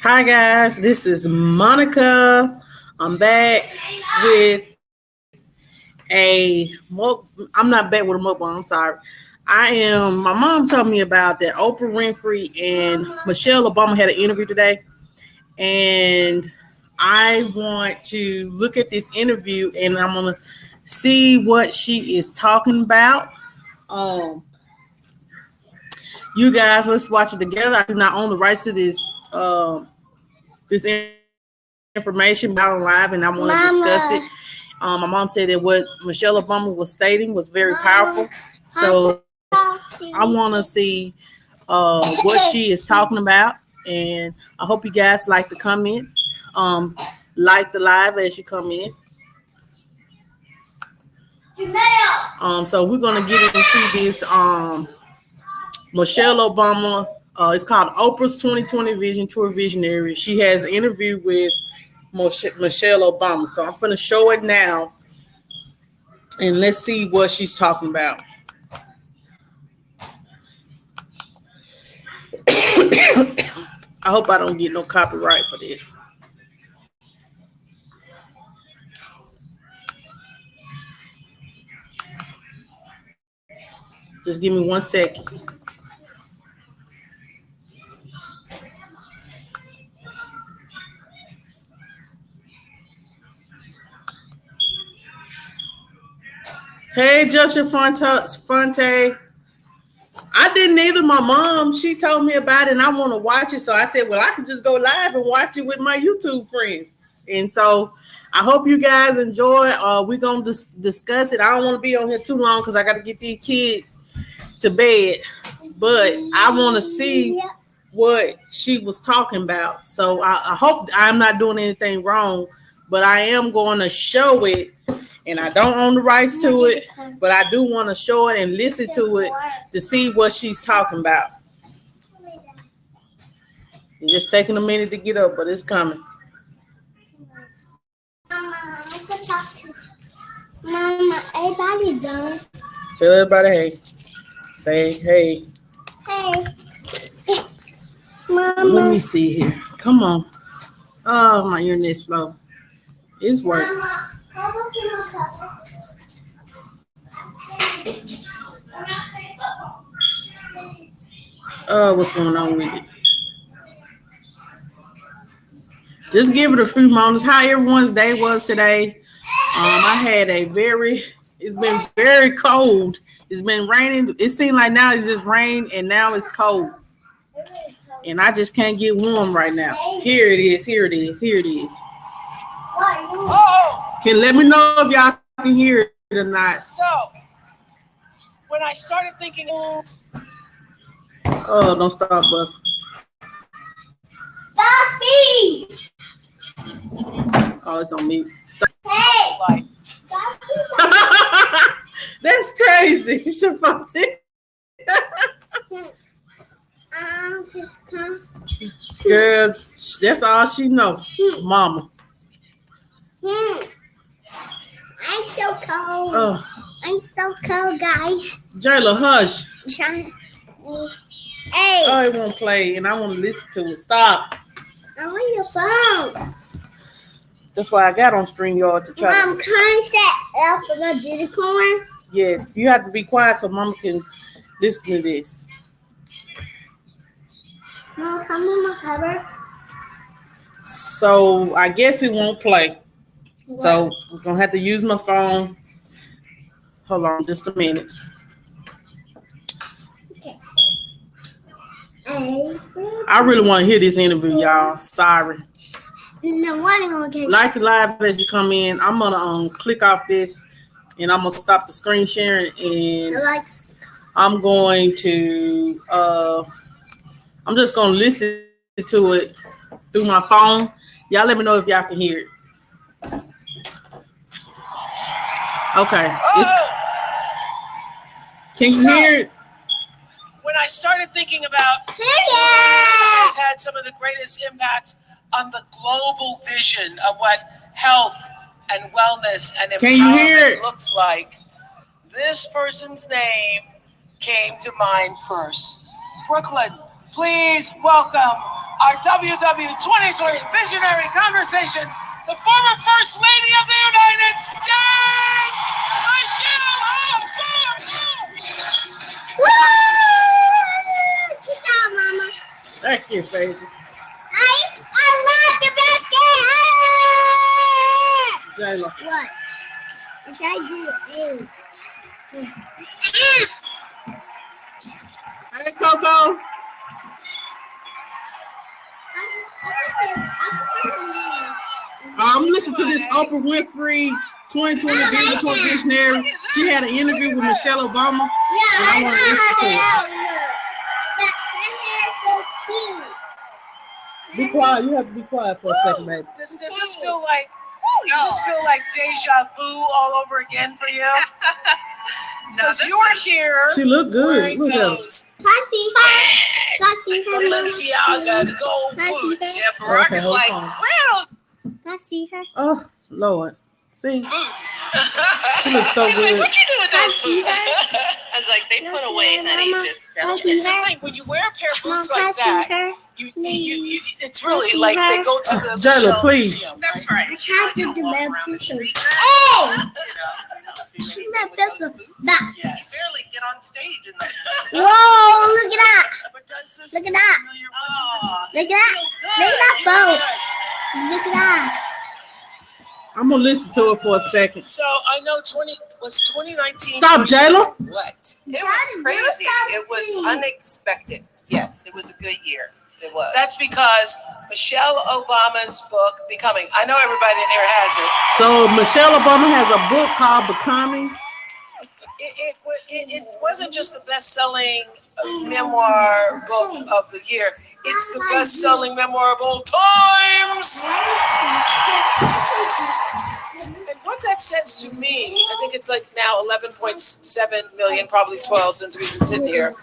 Hi guys, this is Monica. I'm back with I'm not back with a mobile. I'm sorry. I am. My mom told me about that Oprah Winfrey and Michelle Obama had an interview today, and I want to look at this interview and I'm gonna see what she is talking about. Um, you guys, let's watch it together. I do not own the rights to this information out live, and I want to discuss it. My mom said that what Michelle Obama was stating was very powerful. So I want to see what she is talking about, and I hope you guys like the comments. Like the live as you come in. So we're gonna get into this Michelle Obama. It's called Oprah's 2020 Vision Tour Visionary. She has an interview with Michelle Obama. So I'm going to show it now, and let's see what she's talking about. I hope I don't get no copyright for this. Just give me 1 second. Hey, Justin Fonte. I didn't either. My mom, she told me about it and I want to watch it. So I said, well, I can just go live and watch it with my YouTube friends. And so I hope you guys enjoy. We're going to discuss it. I don't want to be on here too long because I got to get these kids to bed. But I want to see what she was talking about. So I hope I'm not doing anything wrong, but I am going to show it. And I don't own the rights to it, but I do want to show it and listen to it to see what she's talking about. It's just taking a minute to get up, but it's coming. Mama, everybody done. Tell everybody hey. Say hey. Hey. Mama. Let me see here. Come on. Oh, my internet's slow. It's working. Mama. What's going on with it? Just give it a few moments. How everyone's day was today. I had it's been very cold. It's been raining. It seemed like now it's just rain and now it's cold. And I just can't get warm right now. Here it is. Can let me know if y'all can hear it or not. So, when I started thinking, oh, don't stop, Buff. Buffy! Oh, it's on me. Stop. Hey! Like, That's crazy. Girl, that's all she know. Mama. I'm so cold. Oh. I'm so cold, guys. Jayla, hush. Hey. Oh, it won't play, and I want to listen to it. Stop. I want your phone. That's why I got on StreamYard to try. Mom, can I set up for my unicorn? Yes, you have to be quiet so Mama can listen to this. Mom, come on my cover. So I guess it won't play. What? So we're gonna have to use my phone. Hold on, just a minute. Okay. I really want to hear this interview, y'all. Sorry. No one gonna get like the live as you come in. I'm gonna click off this, and I'm gonna stop the screen sharing, and I'm going to I'm just gonna listen to it through my phone. Y'all let me know if y'all can hear it. Okay. Can you hear it? When I started thinking about has had some of the greatest impact on the global vision of what health and wellness and empowerment looks like, this person's name came to mind first. Brooklyn, please welcome our WW 2020 Visionary Conversation, the former First Lady of the United States, Michelle Obama. Woo! Good job, Mama. Thank you, baby. I love the biscuit. Jayla. What? What should I do? Hey, Coco. I'm listening to this Oprah Winfrey 2020 Digital Visionary. She had an interview with Michelle Obama. Yeah, and I want to listen to it. That hair is so cute. Be quiet. You have to be quiet for a second, baby. Does this feel like deja vu all over again for you? Because you were here. She looked good. wearing Look at her. those Balenciaga gold boots. Yeah, Barack is like, well. Can I see her? Oh, Lord. See? Boots. She looks so good. What you do with Can I those see boots? her? I was like, they put away, honey. Just Can I see It's the her? thing, when you wear a pair of Mom, boots can I like see that, her? you it's really like they go to the Jayla, Michelle please. Museum. That's right. I tried to do my picture. You Hey! know, She left us a back. Yes. barely get on stage in the. Whoa, look at that. But does this Look at that. familiar? Wasn't Look at that. Look at that phone. Look at that. I'm going to listen to it for a second. this- So I know 2019. Stop, Jayla. What? It was crazy. It was unexpected. Yes, it was a good year. It was. That's because Michelle Obama's book, Becoming. I know everybody in here has it. So Michelle Obama has a book called Becoming. It wasn't just the best-selling memoir book of the year. It's the best-selling memoir of all times. And what that says to me, I think it's like now 11.7 million, probably 12 since we've been sitting here,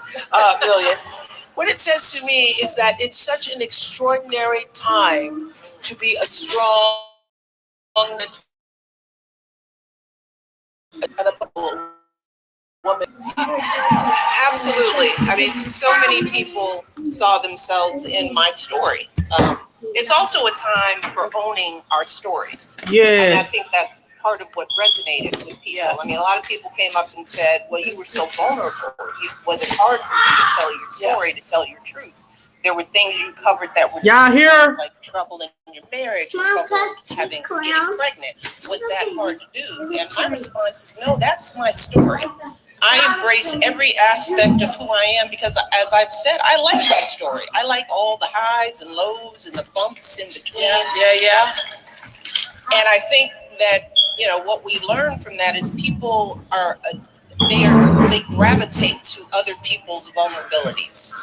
million. What it says to me is that it's such an extraordinary time to be a strong woman. Absolutely. I mean, so many people saw themselves in my story. It's also a time for owning our stories. And I Yes. think that's part of what resonated with people. Yes. I mean, a lot of people came up and said, well, you were so vulnerable. Was it hard for you to tell your story, to tell your truth? There were things you covered that were Y'all hear? like trouble in your marriage, Mom, trouble can getting crown? pregnant. Was that hard to do? And my response is, no, that's my story. I embrace every aspect of who I am because, as I've said, I like my story. I like all the highs and lows and the bumps in between. Yeah. And I think that, you know, what we learn from that is people are, they gravitate to other people's vulnerabilities.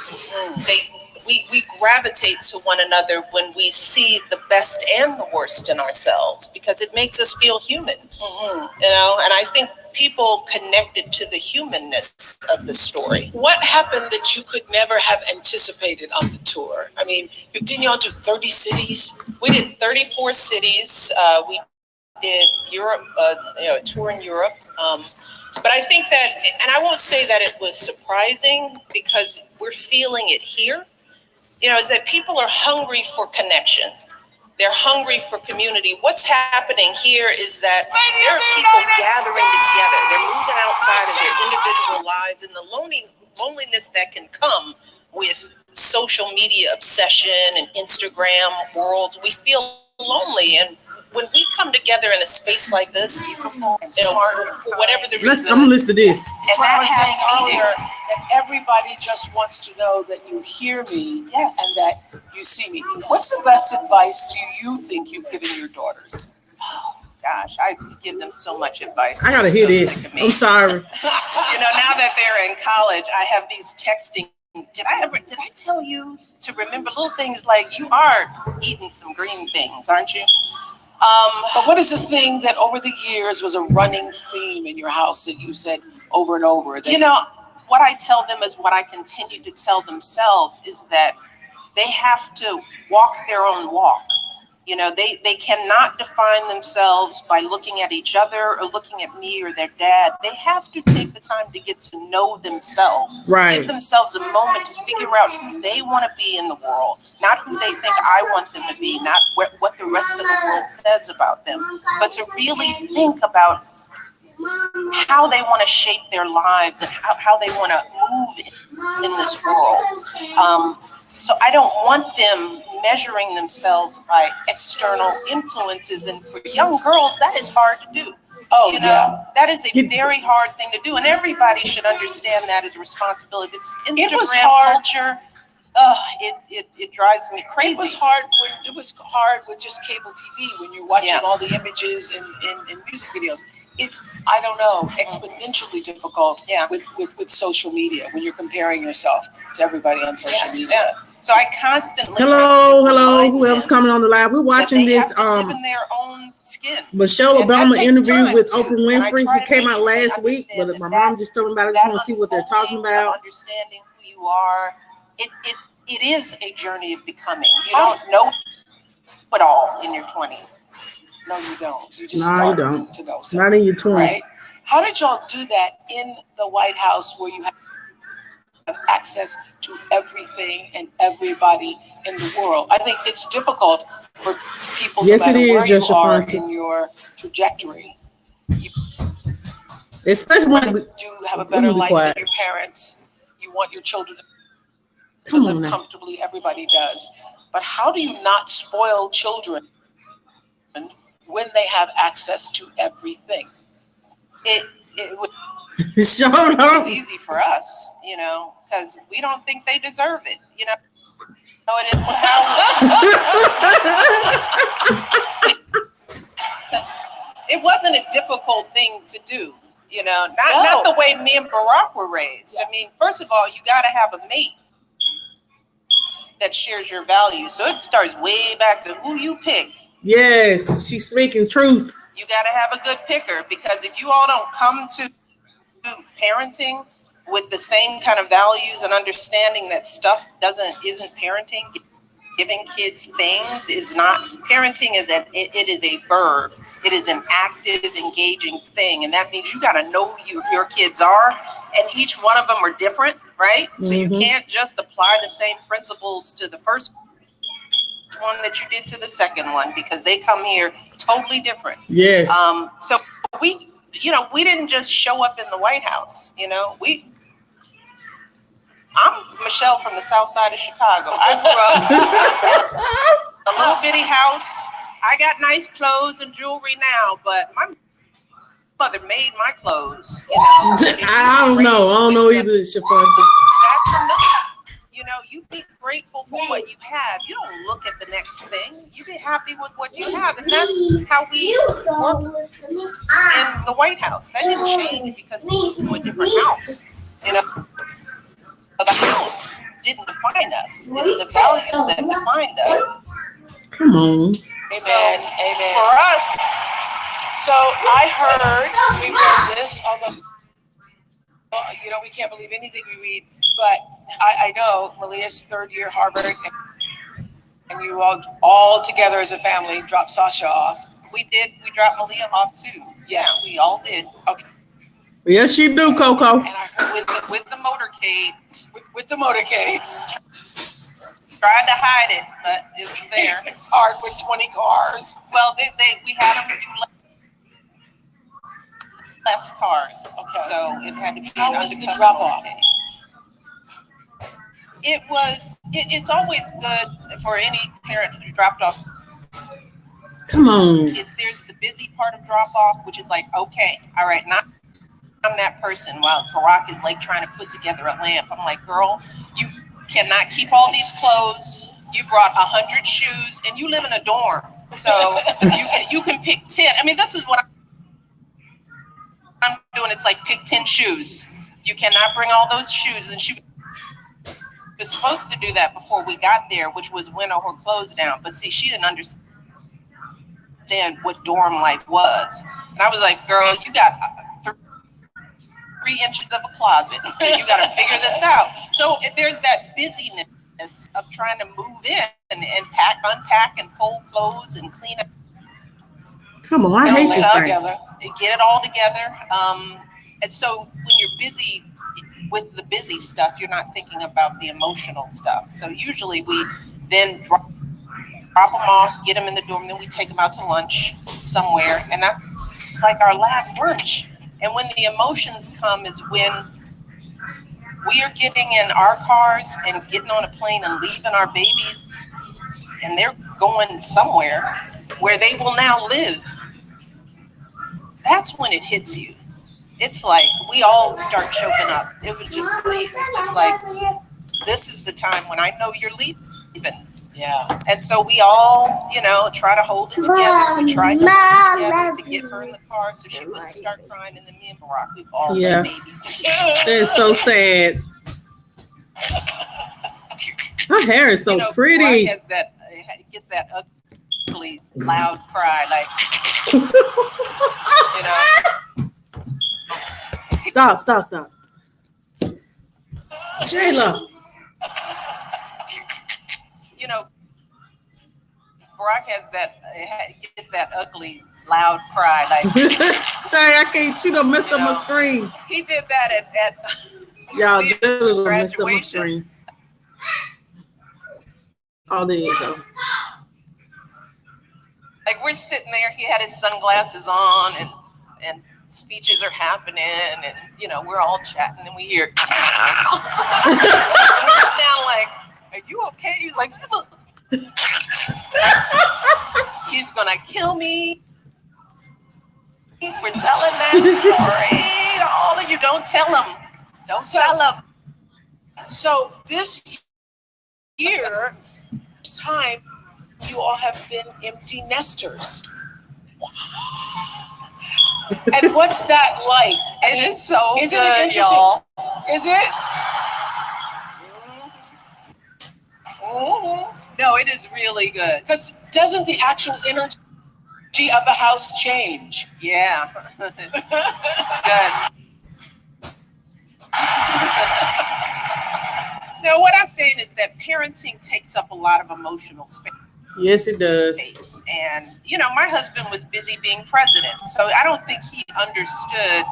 We gravitate to one another when we see the best and the worst in ourselves because it makes us feel human, you know, and I think people connected to the humanness of the story. What happened that you could never have anticipated on the tour? I mean, didn't y'all do 30 cities? We did 34 cities. We did Europe, a tour in Europe. But I think that, and I won't say that it was surprising because we're feeling it here, you know, is that people are hungry for connection. They're hungry for community. What's happening here is that there are people gathering together. They're moving outside of their individual lives and the loneliness that can come with social media obsession and Instagram worlds. We feel lonely, and when we come together in a space like this, you know, for whatever the reason, I'm gonna listen to this. That's what I was saying earlier, that everybody just wants to know that you hear me Yes. and that you see me. What's the best advice do you think you've given your daughters? gosh, I just give them so much advice. I gotta They're hear so this. sick of me. I'm sorry. You know, now that they're in college, I have these texting. Did I tell you to remember little things like you are eating some green things, aren't you? But what is the thing that over the years was a running theme in your house that you said over and over? That, You know, what I tell them is what I continue to tell themselves is that they have to walk their own walk. You know, they cannot define themselves by looking at each other or looking at me or their dad. They have to take the time to get to know themselves. Right. Give themselves a moment to figure out who they want to be in the world, not who they think I want them to be, not what the rest of the world says about them, but to really think about how they want to shape their lives and how they want to move in this world. So I don't want them measuring themselves by external influences. And for young girls, that is hard to do. Oh, you know, yeah. That is a very hard thing to do. And everybody should understand that as a responsibility. It's Instagram culture. It drives me crazy. It was hard with just cable TV when you're watching all the images and music videos. It's, I don't know, exponentially difficult with social media when you're comparing yourself to everybody on social media. Yeah. So I constantly hello, whoever's coming on the live. We're watching this live in their own skin. Michelle Obama interview with Oprah Winfrey. It came out last week, but my mom just told me about it. I just want to see what they're talking about. Understanding who you are. It is a journey of becoming. You don't know it all in your 20s. No, you don't. You just start to know something. Not in your 20s. Right? How did y'all do that in the White House where you have access to everything and everybody in the world? I think it's difficult for people no matter where you are in your trajectory. Especially when you have a better life than your parents. You want your children to live comfortably. Everybody does. But how do you not spoil children when they have access to everything? It's easy for us, you know, because we don't think they deserve it, you know. It's it wasn't a difficult thing to do, you know, not the way me and Barack were raised. I mean, first of all, you got to have a mate that shares your values. So it starts way back to who you pick. Yes, she's speaking truth. You got to have a good picker, because if you all don't come to parenting with the same kind of values and understanding that stuff isn't parenting, giving kids things is not parenting. It is a verb. It is an active, engaging thing, and that means you got to know who your kids are, and each one of them are different, right? So you can't just apply the same principles to the first one that you did to the second one, because they come here totally different. Yes. So we didn't just show up in the White House. You know, I'm Michelle from the South Side of Chicago. I grew up in a little bitty house. I got nice clothes and jewelry now, but my mother made my clothes. You know, I don't know either, Shafanta. That's enough. You know, you be grateful for what you have. You don't look at the next thing. You be happy with what you have. And that's how we work in the White House. That didn't change because we moved to a different house. You know, the house didn't define us. It's the values that defined us. Come on. Amen. Amen. For us, so I heard, we read this, although, you know, we can't believe anything we read, but I know Malia's third year Harvard, and you all together as a family dropped Sasha off. We did. We dropped Malia off too. Yes. Yeah, we all did. Okay. Yes, she do, Coco. And I heard with the motorcade. With the motorcade. Tried to hide it, but it was there. It's hard with 20 cars. Well, we had them do less cars. Okay. So it had to be How was the drop off? It's always good for any parent who dropped off. Come on. Kids, there's the busy part of drop off, which is like, okay, all right, I'm that person while Barack is like trying to put together a lamp. I'm like, girl, you cannot keep all these clothes. You brought 100 shoes and you live in a dorm. So you can pick 10. I mean, this is what I'm doing. It's like pick 10 shoes. You cannot bring all those shoes. And she was supposed to do that before we got there, which was winter her clothes down. But see, she didn't understand what dorm life was. And I was like, girl, you got 3 inches of a closet. So you got to figure this out. So there's that busyness of trying to move in and pack, unpack, and fold clothes and clean up. Come on, I hate this thing. Get it all together. And so when you're busy with the busy stuff, you're not thinking about the emotional stuff. So usually we then drop them off, get them in the dorm, then we take them out to lunch somewhere, and that's like our last lunch. And when the emotions come is when we are getting in our cars and getting on a plane and leaving our babies, and they're going somewhere where they will now live. That's when it hits you. It's like we all start choking up. It was just like, this is the time when I know you're leaving. Yeah. And so we all, try to hold it together. We tried to hold it together to get her in the car so she wouldn't start crying. And then me and Barack, we all had babies. That's so sad. Her hair is so pretty. Barack gets that ugly, loud cry, like, Stop. Jayla. Barack gets that ugly, loud cry, like. Dang, I can't. She done messed up my screen. He did that at y'all done messed up my screen. Oh, there you go. Like we're sitting there, he had his sunglasses on, and speeches are happening, and we're all chatting, and we hear. We sit down like, "Are you okay?" He's like, "He's gonna kill me for telling that story to all of you. Don't tell him. Don't tell him." So this year, this time, you all have been empty nesters. And what's that like? It is so Isn't good, it interesting? y'all. Is it? No, it is really good. Because doesn't the actual energy of the house change? Yeah. It's good. No, what I'm saying is that parenting takes up a lot of emotional space. Yes, it does. And, my husband was busy being president, so I don't think he understood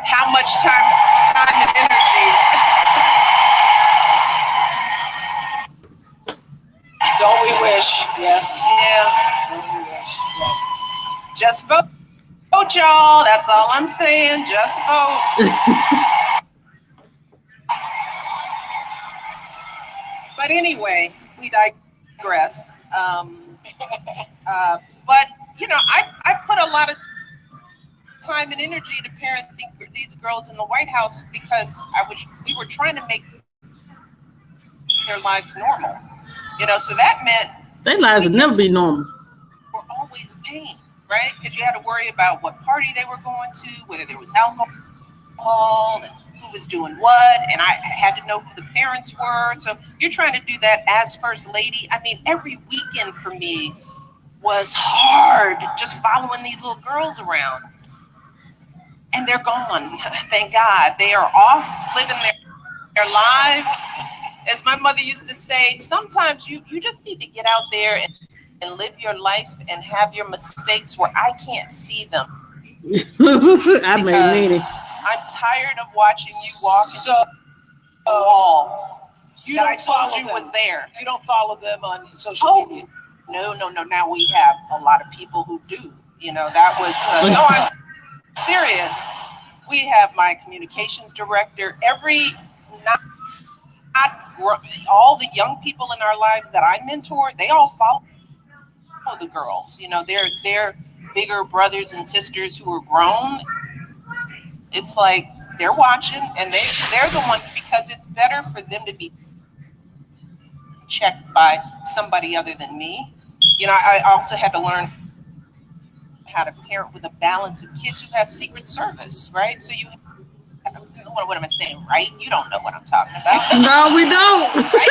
how much time and energy. Don't we wish? Yes. Yeah. Don't we wish? Yes. Just vote, y'all. That's all I'm saying. Just vote. But anyway, we digress. But I put a lot of time and energy to parent these girls in the White House because we were trying to make their lives normal. So that meant their lives would never be normal. We're always paying, right? Because you had to worry about what party they were going to, whether there was alcohol, and who was doing what, and I had to know who the parents were. So you're trying to do that as First Lady. I mean, every weekend for me was hard, just following these little girls around. And they're gone, thank God. They are off living their lives. As my mother used to say, sometimes you just need to get out there and live your life and have your mistakes where I can't see them. I may need it. I'm tired of watching you walk into a wall that I told you was there. You don't follow them on social media? No. Now we have a lot of people who do. That was no, I'm serious. We have my communications director. Not all the young people in our lives that I mentor, they all follow the girls. They're bigger brothers and sisters who are grown. It's like they're watching, and they're the ones, because it's better for them to be checked by somebody other than me. I also had to learn how to parent with a balance of kids who have Secret Service, right? So what am I saying, right? You don't know what I'm talking about. No, we don't. Right?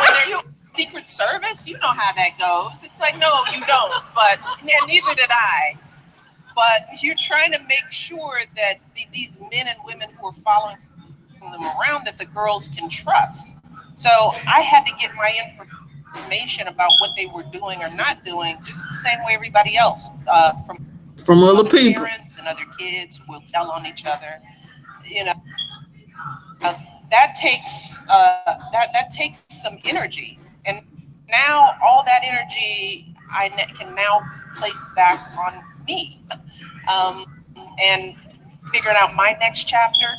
When there's Secret Service, you know how that goes. It's like, no, you don't. But neither did I. But you're trying to make sure that these men and women who are following them around, that the girls can trust. So I had to get my information about what they were doing or not doing just the same way everybody else, from other people. Parents and other kids will tell on each other. You know, that takes that takes some energy, and now all that energy can now place back on me, and figuring out my next chapter.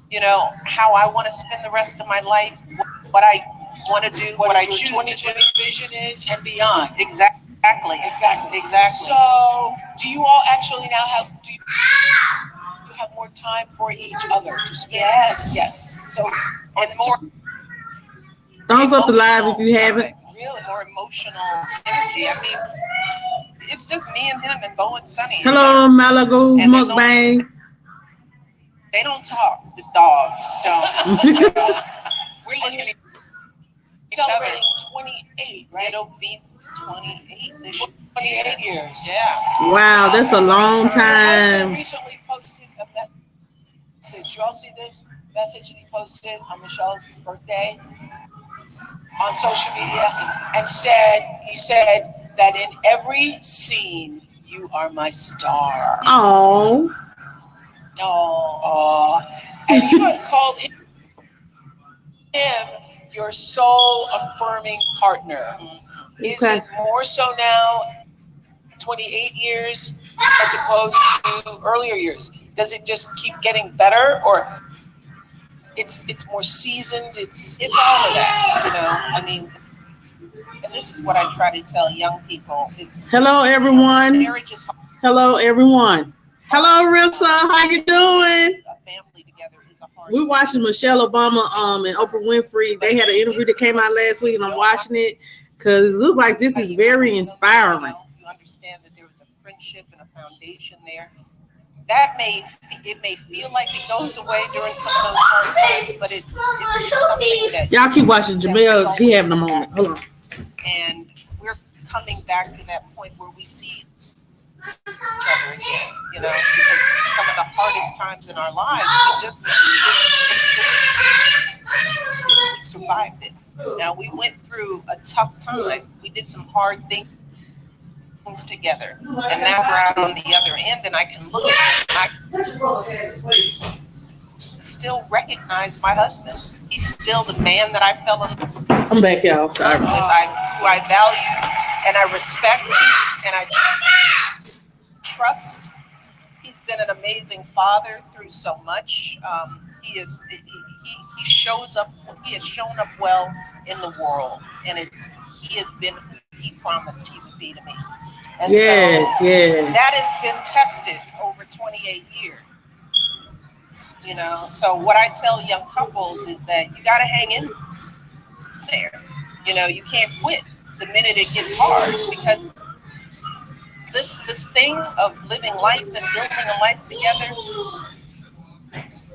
You know, how I want to spend the rest of my life, what I want to do, what I choose 2020 vision is, and beyond. Exactly. So, do you all actually now you have more time for each other to spend? Yes. So, And more thumbs up the live if you haven't. Really more emotional energy. I mean, it's just me and him and Bo and Sonny. Hello, Malago Mukbang. They don't talk. The dogs don't. So we're looking at each celebrating 28, right? It'll be 28 this year. 28 years. Yeah. Wow, that's a long I time. recently posted a message. You all see this message that he posted on Michelle's birthday on social media, and he said that in every scene you are my star. Oh. Oh, and you have called him your soul affirming partner. Is it more so now, 28 years, as opposed to earlier years? Does it just keep getting better, or it's more seasoned? It's all of that, you know. I mean, and this is what I try to tell young people. Hello, everyone. Marriage is hard. Hello, everyone. Hello, Rissa. How you doing? A family together is a hard. We're watching Michelle Obama and Oprah Winfrey. They had an interview that came out last week, and I'm watching it because it looks like this is very inspiring. You understand that there was a friendship and a foundation there. That may feel like it goes away during some of those hard times, but it's something that y'all keep watching. Jamel, he having a moment. Hold on. And we're coming back to that point where we see each other again, you know, because some of the hardest times in our lives, we survived it. Now, we went through a tough time. We did some hard things together, and now we're out on the other end, and I can look at him and I still recognize my husband. He's still the man that I fell in love with. I'm back, y'all. Sorry. Who I value and I respect and I trust. He's been an amazing father through so much. He shows up. He has shown up well in the world, and he promised he would be to me. And yes. That has been tested over 28 years. You know, so what I tell young couples is that you got to hang in there. You know, you can't quit the minute it gets hard, because this thing of living life and building a life together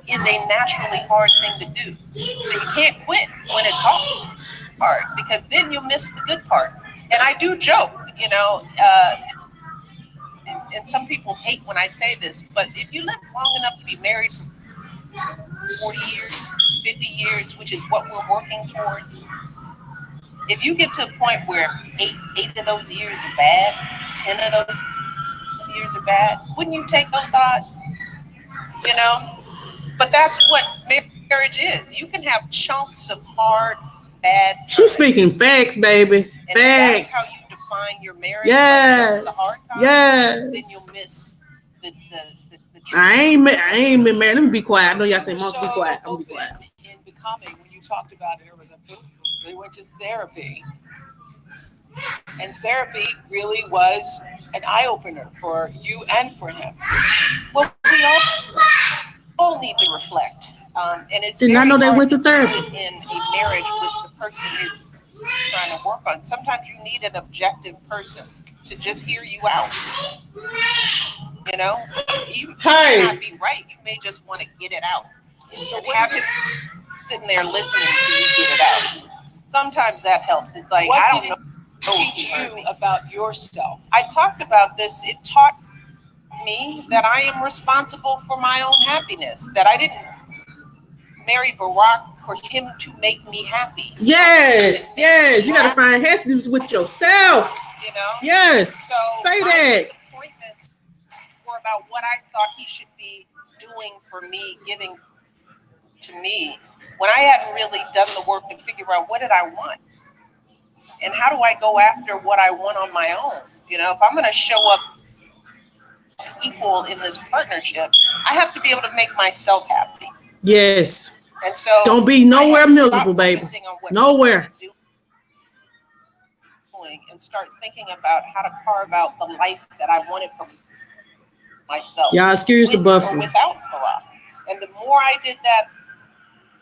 is a naturally hard thing to do. So you can't quit when it's hard, because then you'll miss the good part. And I do joke, you know, and some people hate when I say this, but if you live long enough to be married for 40 years, 50 years, which is what we're working towards, if you get to a point where eight of those years are bad, 10 of those years are bad, wouldn't you take those odds? You know? But that's what marriage is. You can have chunks of hard, bad times. She's speaking facts, baby. And facts. That's how you define your marriage. Yes. Like the hard times, yes. Then you'll miss the I ain't been married. Let me be quiet. I know y'all say, "Mom, be quiet." I'm gonna be quiet. In becoming, when you talked about it, they went to therapy, and therapy really was an eye opener for you and for him. Well, we all need to reflect, and it's. Did not know they went to therapy in a marriage with the person you're trying to work on. Sometimes you need an objective person to just hear you out. You know, you may not be right. You may just want to get it out. So have him sitting there listening to you get it out. Sometimes that helps. It's like, I don't know. Teach you about yourself. I talked about this. It taught me that I am responsible for my own happiness. That I didn't marry Barack for him to make me happy. Yes, yes. You gotta find happiness with yourself. You know? Yes. So say my that. disappointments were about what I thought he should be doing for me, giving to me, when I hadn't really done the work to figure out what did I want and how do I go after what I want on my own. You know, if I'm going to show up equal in this partnership, I have to be able to make myself happy. Yes. And so don't be nowhere miserable, baby. Nowhere. And start thinking about how to carve out the life that I wanted for myself. Y'all excuse the buffer. Without Barack. And the more I did that,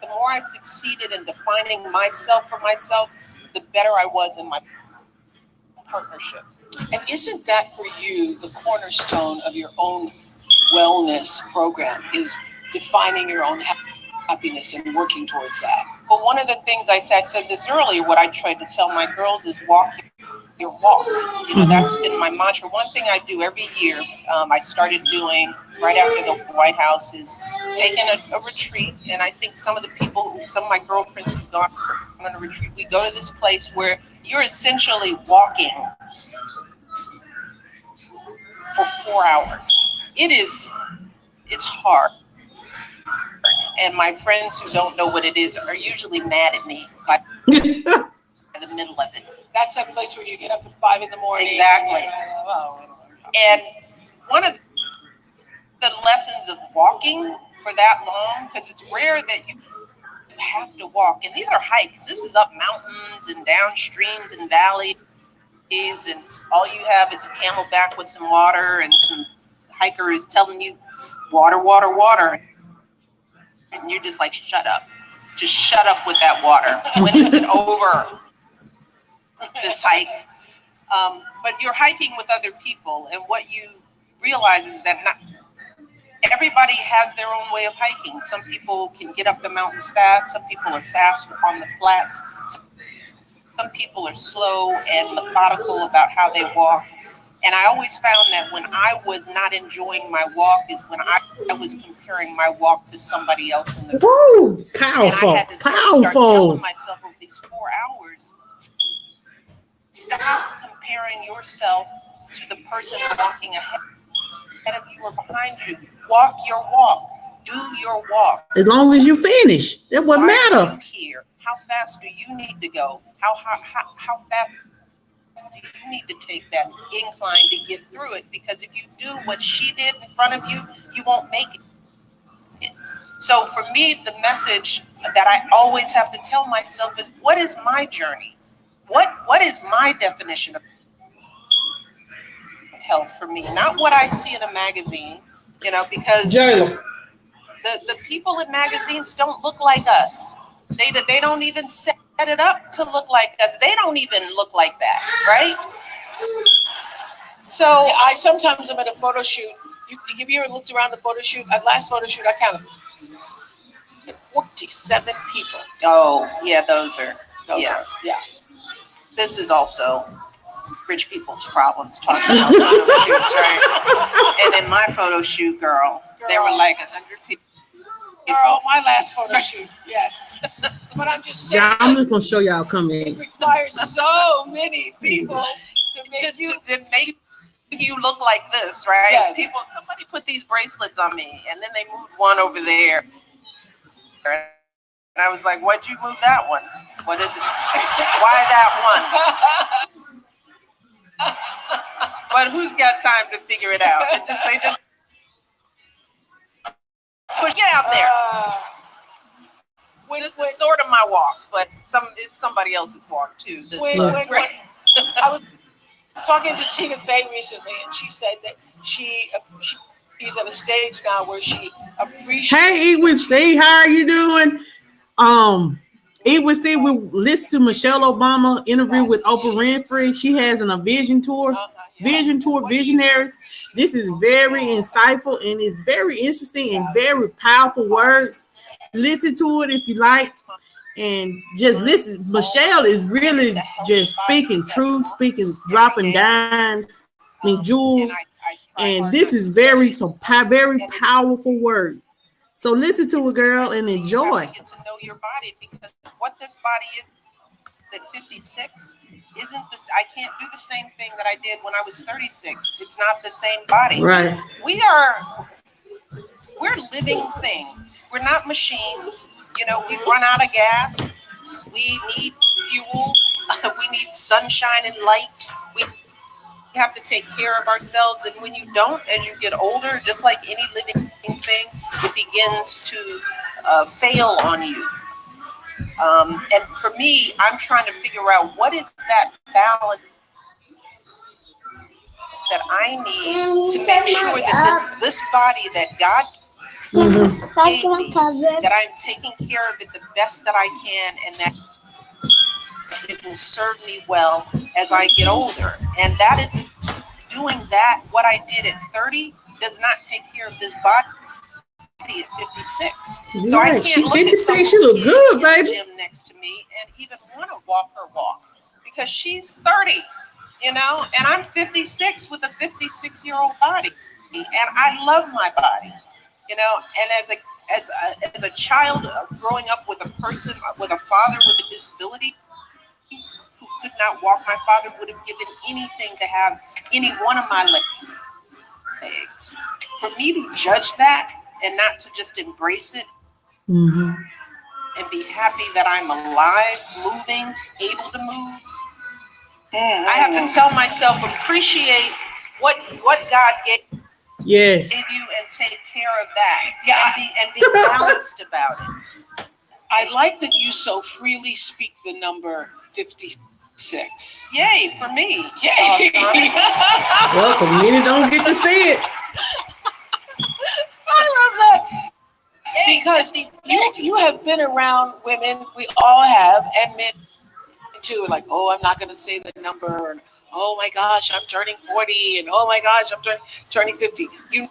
the more I succeeded in defining myself for myself, the better I was in my partnership. And isn't that for you the cornerstone of your own wellness program, is defining your own happiness and working towards that? Well, one of the things I said this earlier, what I tried to tell my girls is walk your walk. You know, that's been my mantra. One thing I do every year, I started doing right after the White House, is taking a retreat. And I think some of my girlfriends who've gone on a retreat, we go to this place where you're essentially walking for 4 hours. It's hard. And my friends who don't know what it is are usually mad at me by the middle of it. That's that place where you get up at 5 a.m. Exactly. And one of the lessons of walking for that long, because it's rare that you have to walk, and these are hikes. This is up mountains and down streams and valleys, and all you have is a camelback with some water, and some hiker is telling you water, water, water. And you're just like, shut up. Just shut up with that water. When is it over? This hike. But you're hiking with other people, and what you realize is that not everybody has their own way of hiking. Some people can get up the mountains fast. Some people are fast on the flats. Some people are slow and methodical about how they walk. And I always found that when I was not enjoying my walk is when I was comparing my walk to somebody else in the group. Woo, powerful, and I had to start telling myself over these 4 hours, stop comparing yourself to the person walking ahead of you or behind you. Walk your walk. Do your walk. As long as you finish, it wouldn't matter. Why are you here? How fast do you need to go? How fast do you need to take that incline to get through it? Because if you do what she did in front of you, you won't make it. So for me, the message that I always have to tell myself is, what is my journey? What is my definition of health for me? Not what I see in a magazine, you know, because the people in magazines don't look like us. They don't even set it up to look like us. They don't even look like that, right? So I sometimes am at a photo shoot. Have you ever looked around the photo shoot? At last photo shoot, I counted 47 people. Oh, yeah, those are. Yeah. This is also rich people's problems talking about photo shoots, right? And in my photo shoot, girl, there were like 100 people. Girl, my last photo shoot, yes. But I'm just saying. Yeah, I'm just gonna show y'all coming. It requires so many people to make you look like this, right? Yes. Somebody put these bracelets on me, and then they moved one over there. And I was like, why'd you move that one? Why that one? But who's got time to figure it out? They just push, get out there. This is sort of my walk, but it's somebody else's walk too. I was talking to Tina Fey recently, and she said that she's at a stage now where she appreciates. Hey, Eat with C, how are you doing? Eat with C, we listen to Michelle Obama interview with Oprah Winfrey. She has a vision tour. Visionaries. This is very insightful and it's very interesting and very powerful words. Listen to it if you like, and just listen. Michelle is really just speaking truth, dropping dimes, jewels, and this is very powerful words. So listen to it, girl, and enjoy. You have to get to know your body, because what this body is at 56 isn't this. I can't do the same thing that I did when I was 36. It's not the same body. Right. We're living things. We're not machines. You know, we run out of gas. We need fuel. We need sunshine and light. We have to take care of ourselves. And when you don't, as you get older, just like any living thing, it begins to fail on you. And for me, I'm trying to figure out what is that balance that I need to make sure that this body that God gave me, that I'm taking care of it the best that I can, and that it will serve me well as I get older. And that is doing that. What I did at 30 does not take care of this body at 56. Yeah, so I can't look 56, at she look good, baby. Gym next to me and even want to walk her walk, because she's 30, you know, and I'm 56 with a 56-year-old body, and I love my body, you know. And as a child growing up with a person, with a father with a disability who could not walk, my father would have given anything to have any one of my legs. For me to judge that and not to just embrace it and be happy that I'm alive, moving, able to move, I have to tell myself, appreciate what God gave you and take care of that. Yeah, and be balanced about it. I like that you so freely speak the number 56. Yay for me! Yay! Well, because many don't get to see it. I love that. Because you have been around women, we all have, and men too, like, oh, I'm not going to say the number, and oh my gosh, I'm turning 40, and oh my gosh, I'm turning 50. You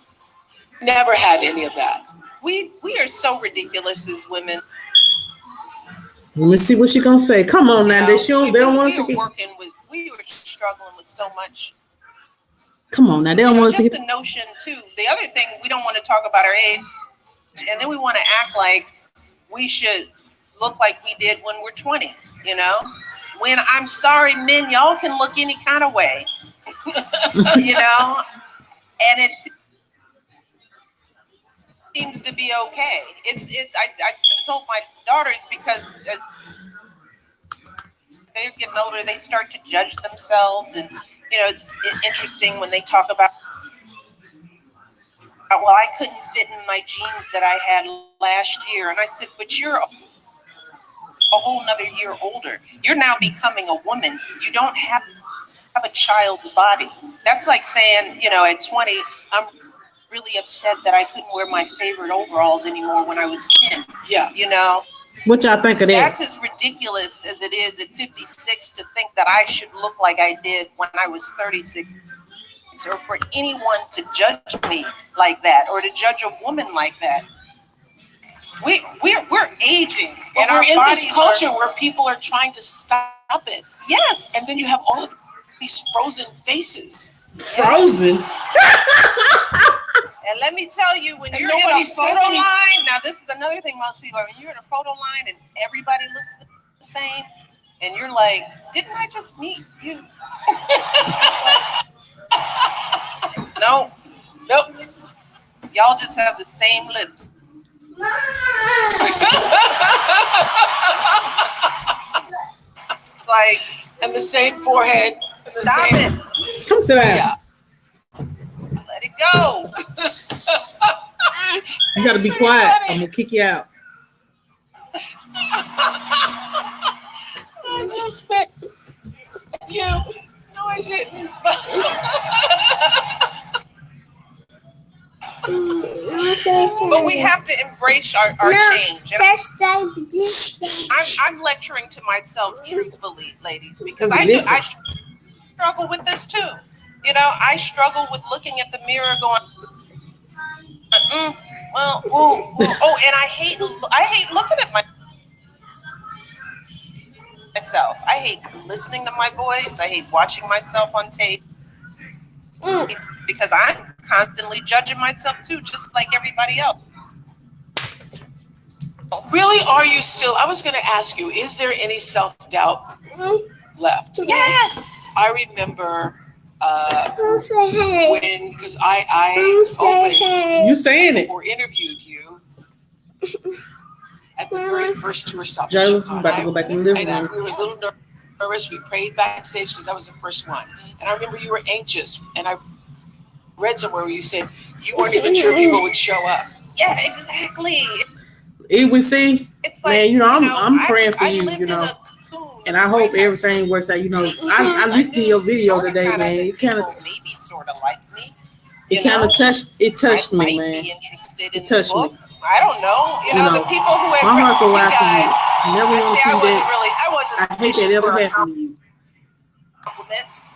never had any of that. We are so ridiculous as women. Let me see what she's going to say. Come on now, they don't want to we were struggling with so much. Come on now, they don't want to just the notion too. The other thing, we don't want to talk about our age, and then we want to act like we should look like we did when we're 20, you know? When, I'm sorry, men, y'all can look any kind of way, you know? And it seems to be okay. I told my daughters, because as they're getting older, they start to judge themselves, and you know, it's interesting when they talk about, well, I couldn't fit in my jeans that I had last year. And I said, but you're a whole nother year older. You're now becoming a woman. You don't have a child's body. That's like saying, you know, at 20, I'm really upset that I couldn't wear my favorite overalls anymore when I was 10. Yeah. You know? What y'all think of that? That's as ridiculous as it is at 56 to think that I should look like I did when I was 36, or for anyone to judge me like that, or to judge a woman like that. We're aging, and we're in this culture where people are trying to stop it. Yes, and then you have all of these frozen faces. Frozen. And let me tell you, when you're in a photo line, now this is another thing most people are, when you're in a photo line and everybody looks the same, and you're like, didn't I just meet you? Nope. Y'all just have the same lips. It's like, and the same forehead. Stop it. Come sit down. Yeah. Let it go. You got to be quiet. I'm going to kick you out. I just met you. No, I didn't. But we have to embrace our change. I'm lecturing to myself truthfully, ladies, because I struggle with this too. You know, I struggle with looking at the mirror going, and I hate looking at myself. I hate listening to my voice. I hate watching myself on tape because I'm constantly judging myself too, just like everybody else. Really, are you still? I was going to ask you, is there any self-doubt left? Yes. I remember Say hey. when, because I opened Hey. You saying it? or interviewed you at the very first tour stop in Jayla, Chicago. I'm about to go back in the living And room. we were a little nervous. We prayed backstage because I was the first one. And I remember you were anxious. And I read somewhere where you said you weren't even sure people would show up. Yeah, exactly. It we see, It's like, man. I'm praying for you. And I hope everything works out. I listened to your video today, man. It kind of maybe sort of like me. It kind of touched me, man. Be interested It touched me. I don't know. The people who have my heart go out to guys, you. Never want to see that. I wasn't I hate that ever happened to you.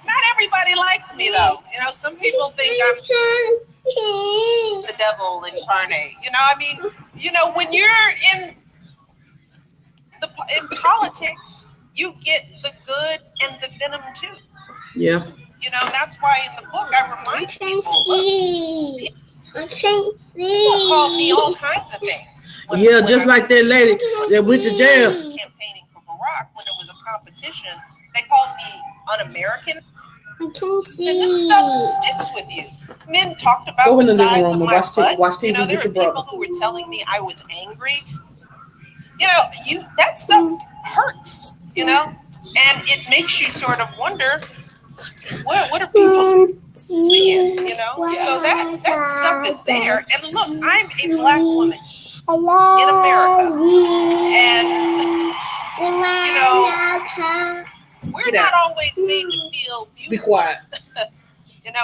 Not everybody likes me though. Some people think I'm the devil incarnate. When you're in politics, you get the good and the venom too. Yeah. That's why in the book I remind people. I can't see. People call me all kinds of things. Just like that lady that went to jail. Campaigning for Barack when it was a competition, they called me un-American. I can't see. And this stuff sticks with you. Men talked about Go in the the living size room of and my watch butt. TV with There your were brother. people who were telling me I was angry. That stuff hurts. And it makes you sort of wonder, what are people seeing? So that stuff is there. And look, I'm a black woman in America, and we're not always made to feel beautiful. Be quiet.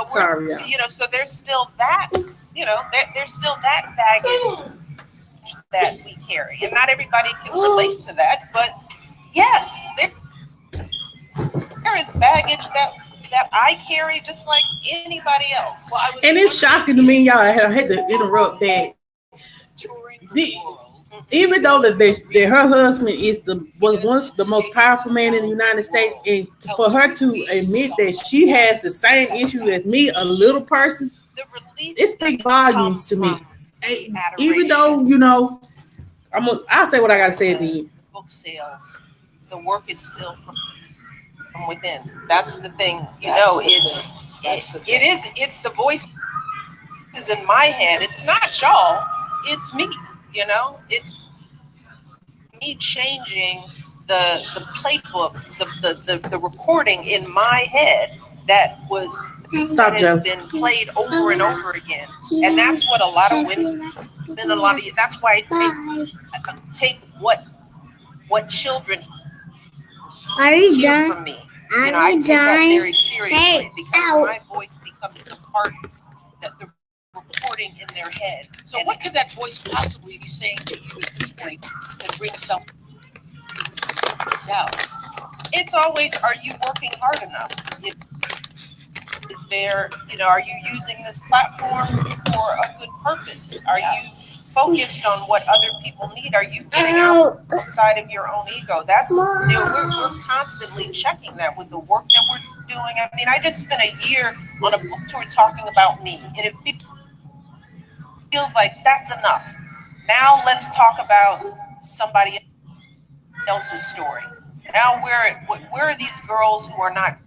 Sorry, y'all. So there's still that, there's still that baggage that we carry, and not everybody can relate to that. But yes, there is baggage that I carry just like anybody else. And it's shocking to me, y'all. I had to interrupt that. Even though that her husband was once the most powerful man in the United States, and for her to admit that she has the same issue as me, a little person, it speaks volumes to me. Even though I'll say what I gotta say at the end. Book sales, the work is still from within. That's the thing. It's the voice is in my head. It's not y'all. It's me. It's me changing the playbook, the recording in my head that has been played over and over again. And that's what a lot of women, that's why I take what children hear from me. I take that very seriously because my voice becomes the part that the recording in their head. So what could that voice possibly be saying to you at this point that brings self-doubt? It's always, are you working hard enough? Is there, are you using this platform for a good purpose? Are you focused on what other people need? Are you getting outside of your own ego? That's, we're constantly checking that with the work that we're doing. I mean, I just spent a year on a book tour talking about me, and it feels like that's enough. Now let's talk about somebody else's story. Now where are these girls who are not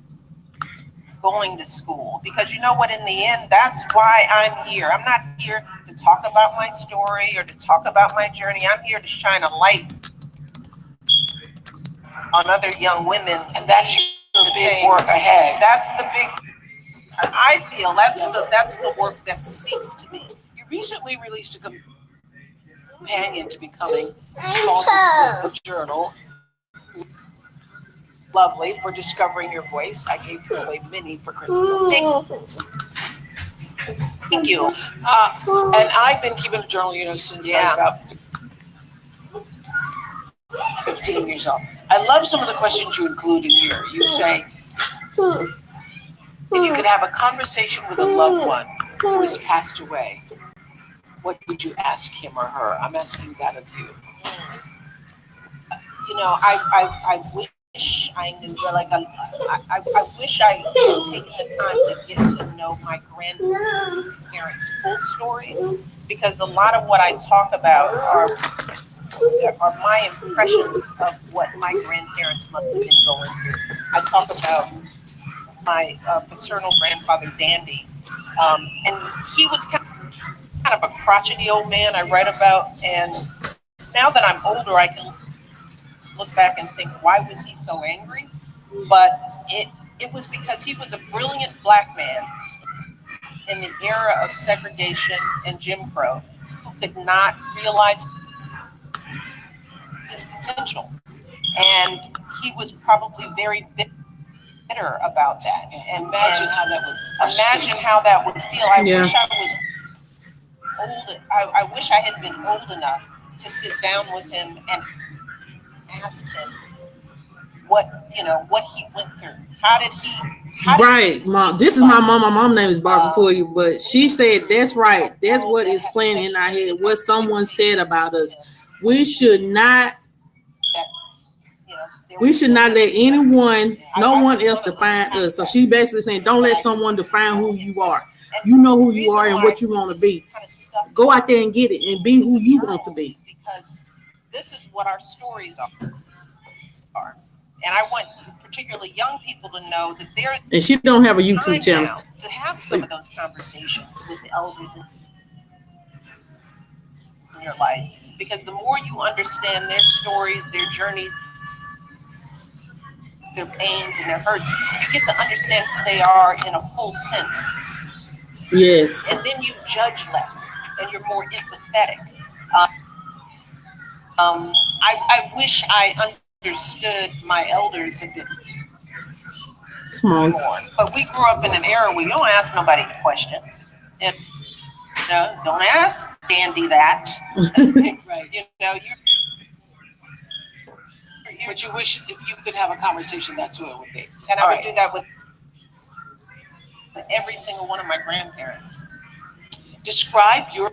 going to school? Because you know what, in the end, that's why I'm here. I'm not here to talk about my story or to talk about my journey. I'm here to shine a light on other young women. And that's your big work ahead. That's the big, I feel that's the work that speaks to me. You recently released a companion to Becoming called the Journal. Lovely, for discovering your voice. I gave you away many for Christmas. Thank you. And I've been keeping a journal, since I was about 15 years old. I love some of the questions you include in here. You say, if you could have a conversation with a loved one who has passed away, what would you ask him or her? I'm asking that of you. I wish I knew, I wish I had taken the time to get to know my grandparents' full stories, because a lot of what I talk about are are my impressions of what my grandparents must have been going through. I talk about my paternal grandfather, Dandy, and he was kind of a crotchety old man I write about. And now that I'm older, I can look back and think, why was he so angry? But it was because he was a brilliant black man in the era of segregation and Jim Crow who could not realize his potential. And he was probably very bitter about that. And imagine how that would feel. I wish I was old. I wish I had been old enough to sit down with him and ask him what he went through. Right, mom. This is my mom. My mom's name is Barbara Poyer, but she said that's right. That's what is playing in our head. What someone said about us. We should not let anyone, no one else define us. So she basically saying, don't let someone define who you are. You know who you are and what you want to be. Go out there and get it and be who you want to be. Because this is what our stories are. And I want particularly young people to know that there. And she don't have a YouTube channel to have some of those conversations with the elders in your life, because the more you understand their stories, their journeys, their pains and their hurts, you get to understand who they are in a full sense. Yes. And then you judge less, and you're more empathetic. I wish I understood my elders a bit more. But we grew up in an era where you don't ask nobody a question. And don't ask Dandy that. Right. But you wish if you could have a conversation, that's who it would be. And I would do that with every single one of my grandparents. Describe your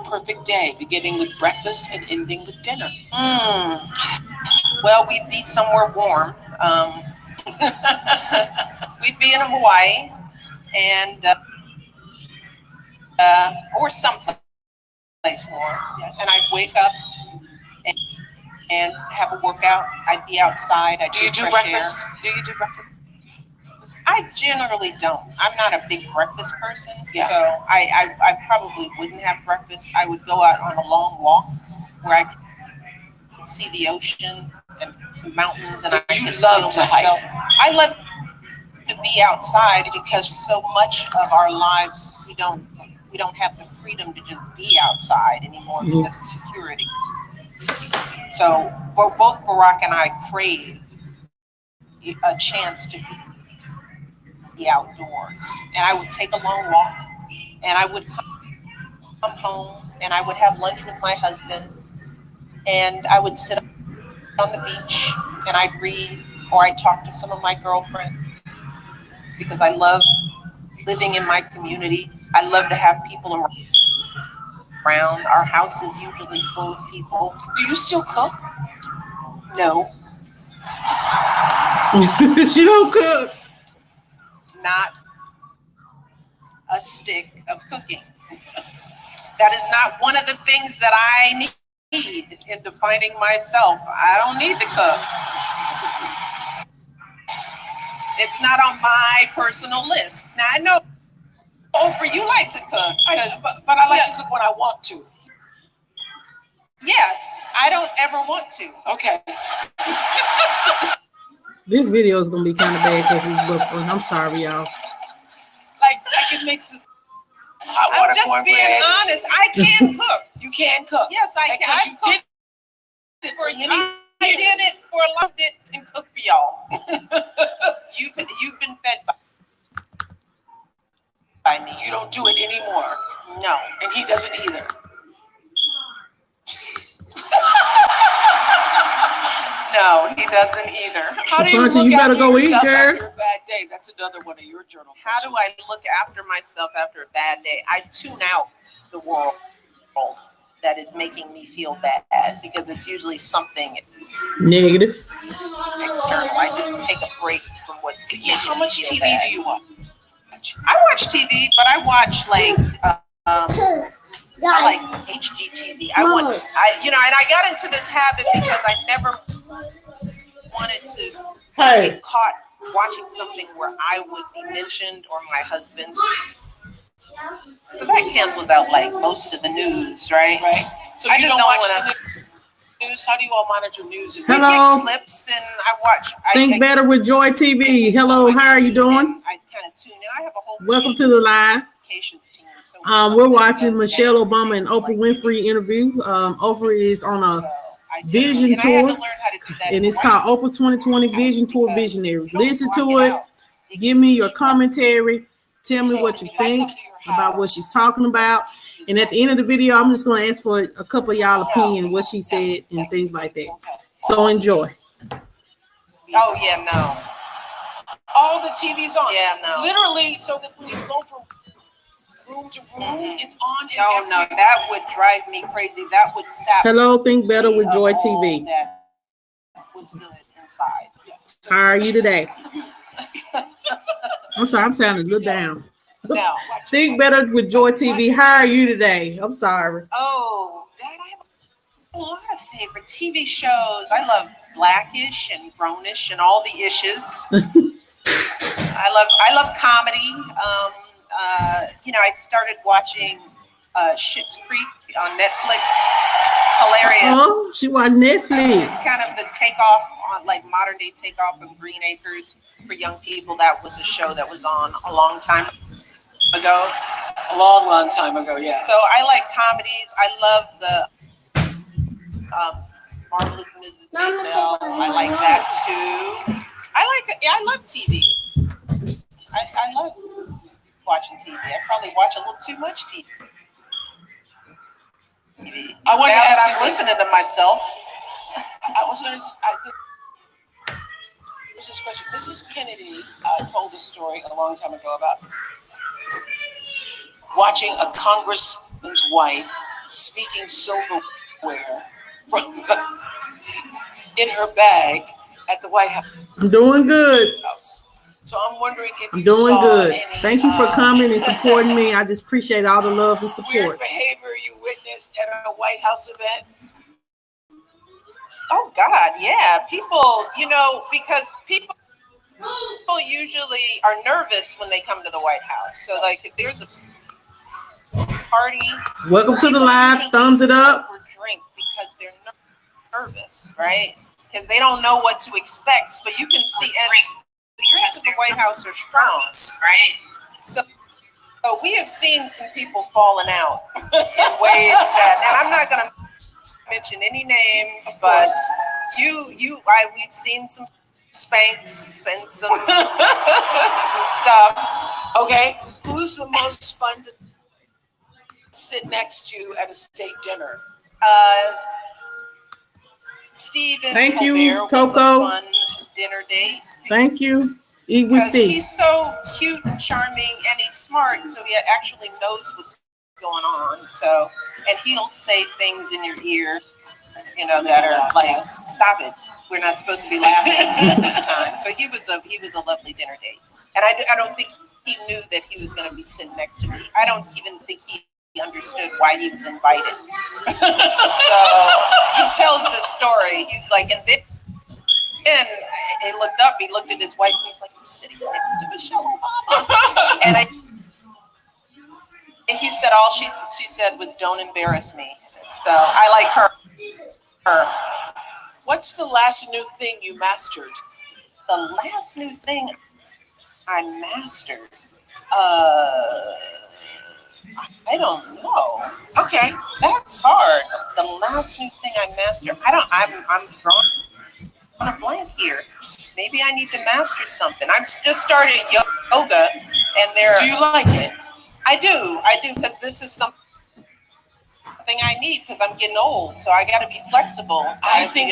perfect day, beginning with breakfast and ending with dinner. Well, we'd be somewhere warm. We'd be in Hawaii and or someplace warm. Yes. And I'd wake up and have a workout. I'd be outside. Do you do breakfast? Do you do breakfast? I generally don't. I'm not a big breakfast person, yeah. So I probably wouldn't have breakfast. I would go out on a long walk where I could see the ocean and some mountains, and I could love to myself. hike. I love to be outside because so much of our lives we don't have the freedom to just be outside anymore because of security. So both Barack and I crave a chance to be outdoors, and I would take a long walk, and I would come home, and I would have lunch with my husband, and I would sit on the beach, and I'd read, or I'd talk to some of my girlfriends, because I love living in my community. I love to have people around. Our house is usually full of people. Do you still cook? No. She don't cook. Not a stick of cooking. That is not one of the things that I need in defining myself. I don't need to cook. It's not on my personal list. Now I know, Oprah, you like to cook. But I like to cook when I want to. Yes, I don't ever want to. Okay. This video is gonna be kind of bad because it's buffering. I'm sorry, y'all. Like I can make some hot water I'm just cornbread. being honest. I can cook. You can cook. Yes, I can. I did it for many years. I did it for a long bit and cook for y'all. You've been fed by me. You don't do it anymore. No, and he doesn't either. No, he doesn't either. How do you Safanta, look you better after go eat, yourself girl. after a bad day? That's another one of your journal How do I look after myself after a bad day? I tune out the world that is making me feel bad because it's usually something Negative. external. I just take a break from what's Yeah, how much TV do you watch? I watch TV, but I watch like Guys, I like HGTV. And I got into this habit because I never wanted to get caught watching something where I would be mentioned or my husband's. So that cancels out like most of the news, right? Right. So I you just don't don't watch want to. the news? How do you all monitor news? We Hello. get clips and I watch. Think Better with Joy TV. Hello, how are you doing? I kind of tune in. I have a whole Welcome to the live. communications team. So We're watching Michelle Obama and Oprah Winfrey interview. Oprah is on a vision tour, and it's called Oprah's 2020 Vision Tour Visionary. Listen to it. Give me your commentary. Tell me what you think about what she's talking about. And at the end of the video, I'm just going to ask for a couple of y'all opinion, what she said, and things like that. So enjoy. Oh, yeah, no. All the TV's on. Yeah, no. Literally, so that when you go from room to room, it's on. Oh, no, that would drive me crazy. That would sap. Hello, Think Better with Joy TV. That was good inside. Yes. How are you today? I'm sorry, I'm sounding a little down. No. Think Better with Joy TV. How are you today? I'm sorry. Oh, Dad, I have a lot of favorite TV shows. I love Blackish and Grownish and all the issues. I love comedy. I started watching Schitt's Creek on Netflix. Hilarious. Oh, she watched Netflix. It's kind of the takeoff on like modern day takeoff of Green Acres for young people. That was a show that was on a long time ago. A long time ago, yeah. So I like comedies. I love the Marvelous Mrs. Maisel. I like that too. I love TV. I love watching TV. I probably watch a little too much TV. I want to ask I'm listening to myself. I was going to just, this question. Mrs. Kennedy told a story a long time ago about watching a congressman's wife speaking silverware from in her bag at the White House. I'm doing good. So I'm wondering if I'm doing saw good. any, Thank you for coming and supporting me. I just appreciate all the love and weird support. behavior you witnessed at a White House event. Oh God, yeah. People, because people usually are nervous when they come to the White House. So like if there's a party, Welcome to the live. Thumbs it up. Or drink because they're nervous, right? Because they don't know what to expect. But you can see, and the drinks at the White House are strong, right? So we have seen some people falling out in ways that, and I'm not going to mention any names, but we've seen some spanks and some stuff. Okay, who's the most fun to sit next to at a state dinner? Stephen Thank you, Colbert Coco. was a fun dinner date. Thank you. Eat with Because Steve. he's so cute and charming and he's smart, so he actually knows what's going on. So, and he'll say things in your ear, that are like, stop it. We're not supposed to be laughing at this time. So he was a lovely dinner date. And I don't think he knew that he was going to be sitting next to me. I don't even think he understood why he was invited. So he tells this story. He's like, and then he looked up, he looked at his wife, and he's like, I'm sitting next to Michelle Obama. And he said all she said was, don't embarrass me. So I like her. What's the last new thing you mastered? The last new thing I mastered, I don't know. Okay. That's hard. The last new thing I mastered, I'm drawing on a blank here. Maybe I need to master something. I've just started yoga, and Do you like it? I do, because this is something I need because I'm getting old, so I got to be flexible. I think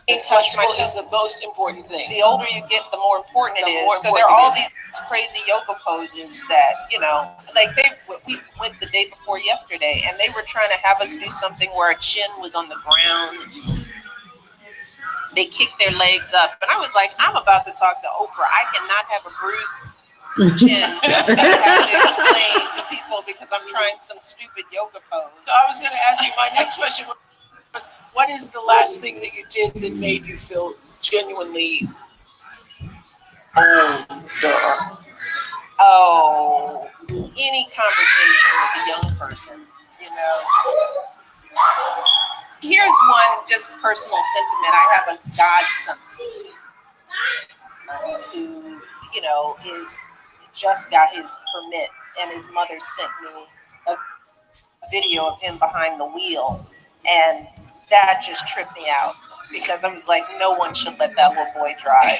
being flexible is the most important thing. The older you get, the more important it is. So there are all these crazy yoga poses that, we went the day before yesterday, and they were trying to have us do something where our chin was on the ground. They kicked their legs up, and I was like, I'm about to talk to Oprah. I cannot have a bruise chin. I have to explain to people because I'm trying some stupid yoga pose. So I was going to ask you, my next question was, what is the last thing that you did that made you feel genuinely older? Oh, any conversation with a young person, you know. Here's one just personal sentiment. I have a godson who, you know, is just got his permit, and his mother sent me a video of him behind the wheel, and that just tripped me out because I was like, no one should let that little boy drive.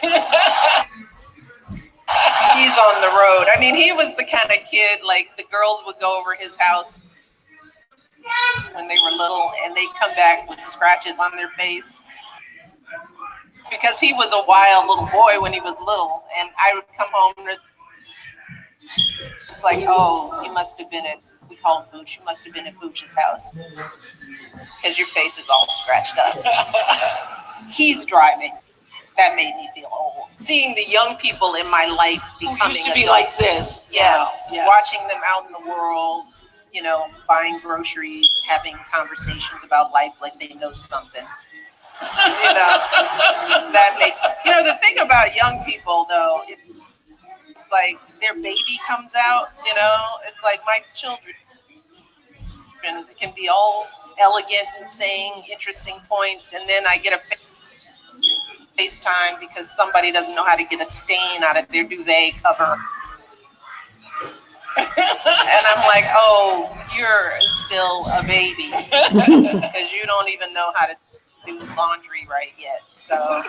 He's on the road. I mean, he was the kind of kid, like the girls would go over his house when they were little and they come back with scratches on their face because he was a wild little boy when he was little. And I would come home and it's like, oh, he must have been at, we call him Booch, you must have been at Booch's house because your face is all scratched up. He's driving. That made me feel old. Seeing the young people in my life becoming used to be adults. like this. Yes, Yeah. watching them out in the world, you know, buying groceries, having conversations about life like they know something. You know, that makes, you know, the thing about young people though, it's like their baby comes out, you know, it's like my children can be all elegant and saying interesting points, and then I get a FaceTime because somebody doesn't know how to get a stain out of their duvet cover. And I'm like, oh, you're still a baby because you don't even know how to do laundry right yet. So,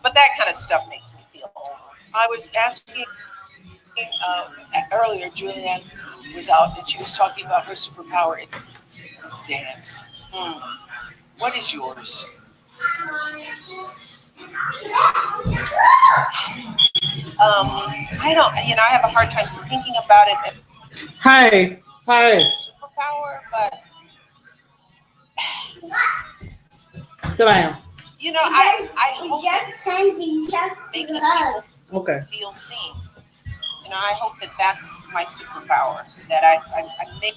but that kind of stuff makes me feel old. I was asking earlier, Julianne was out and she was talking about her superpower is dance. What is yours? I don't, you know, I have a hard time thinking about it Hey, as superpower, but sit down. you know, I hope Just it's changing stuff making to her. people Okay. feel seen. You know, I hope that that's my superpower, that I make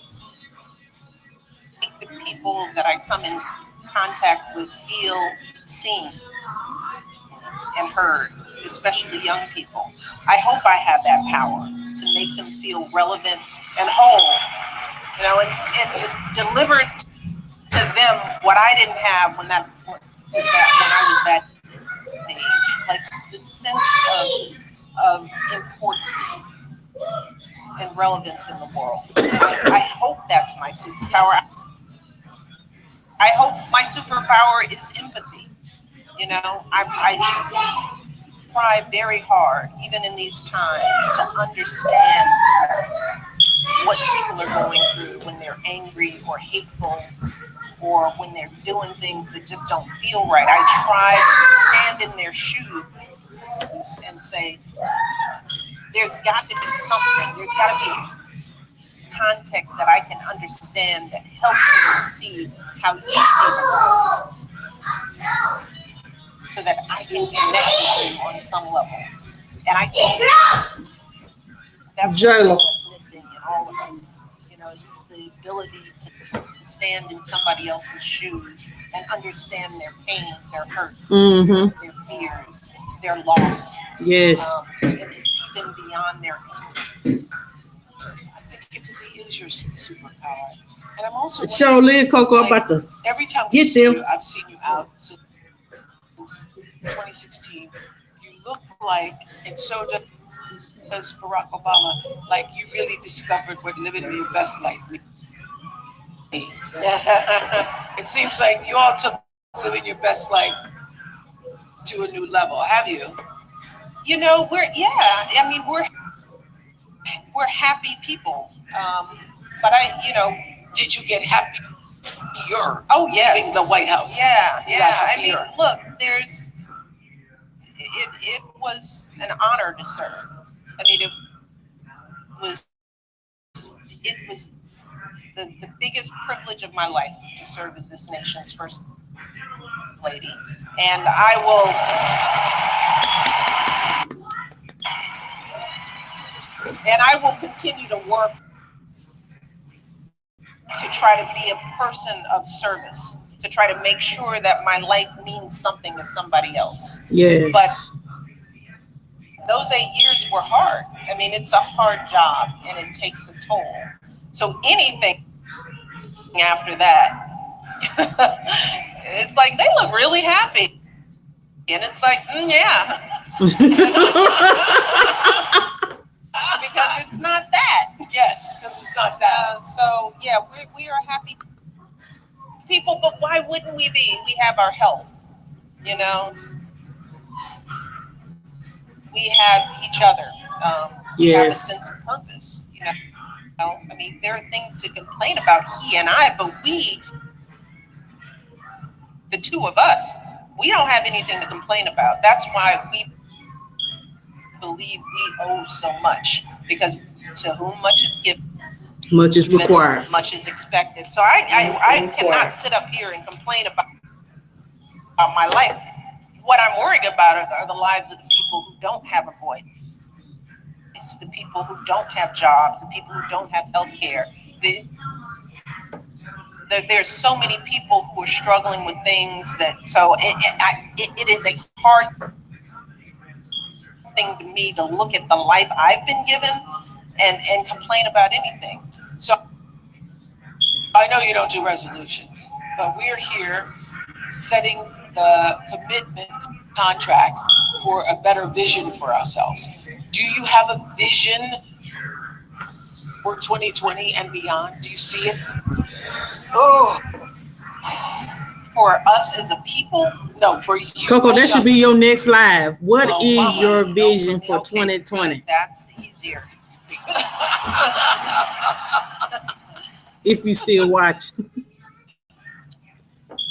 the people that I come in contact with feel seen and heard, especially young people. I hope I have that power to make them feel relevant and whole, you know, and to deliver to them what I didn't have when I was that age, like the sense of importance and relevance in the world. I hope that's my superpower. I hope my superpower is empathy. You know, I try very hard, even in these times, to understand what people are going through when they're angry or hateful or when they're doing things that just don't feel right. I try to stand in their shoes and say, there's got to be something, there's got to be a context that I can understand that helps me see how you see the world, so that I can connect with you on some level. And I think that's what's missing in all of us. You know, just the ability to stand in somebody else's shoes and understand their pain, their hurt, their fears, their loss. Yes. And to see them beyond their anger. I think it really is your superpower. And I'm also Charlene Coco, I'm about to every time we get see them. you, I've seen you out since 2016. You look like, and so does Barack Obama, like you really discovered what living your best life means. It seems like you all took living your best life to a new level. Have you? You know, we're happy people. But Did you get happier? Oh yes, leaving the White House? Yeah. You got I mean, happier. look, it was an honor to serve. I mean, it was the biggest privilege of my life to serve as this nation's first lady, and And I will continue to work to try to be a person of service, to try to make sure that my life means something to somebody else. Yes. But those 8 years were hard. I mean, it's a hard job and it takes a toll. So anything after that, it's like they look really happy. And it's like, yeah. Because it's not that. Yes, because it's not that. So yeah, we are happy people, but why wouldn't we be? We have our health, you know. We have each other. We have a sense of purpose, you know. I mean, there are things to complain about, he and I, but we, the two of us, we don't have anything to complain about. That's why we believe we owe so much, because to whom much is given, much is required, much is expected. So I cannot sit up here and complain about my life. What I'm worried about are the lives of the people who don't have a voice. It's the people who don't have jobs, the people who don't have health care. There's so many people who are struggling with things that, so it is a hard thing to me to look at the life I've been given and complain about anything. So I know you don't do resolutions, but we're here setting the commitment contract for a better vision for ourselves. Do you have a vision for 2020 and beyond? Do you see it? Oh, for us as a people? No, for you. Coco, that should be your next live. What is Mama, your vision for okay, 2020? That's easier. If you still watch.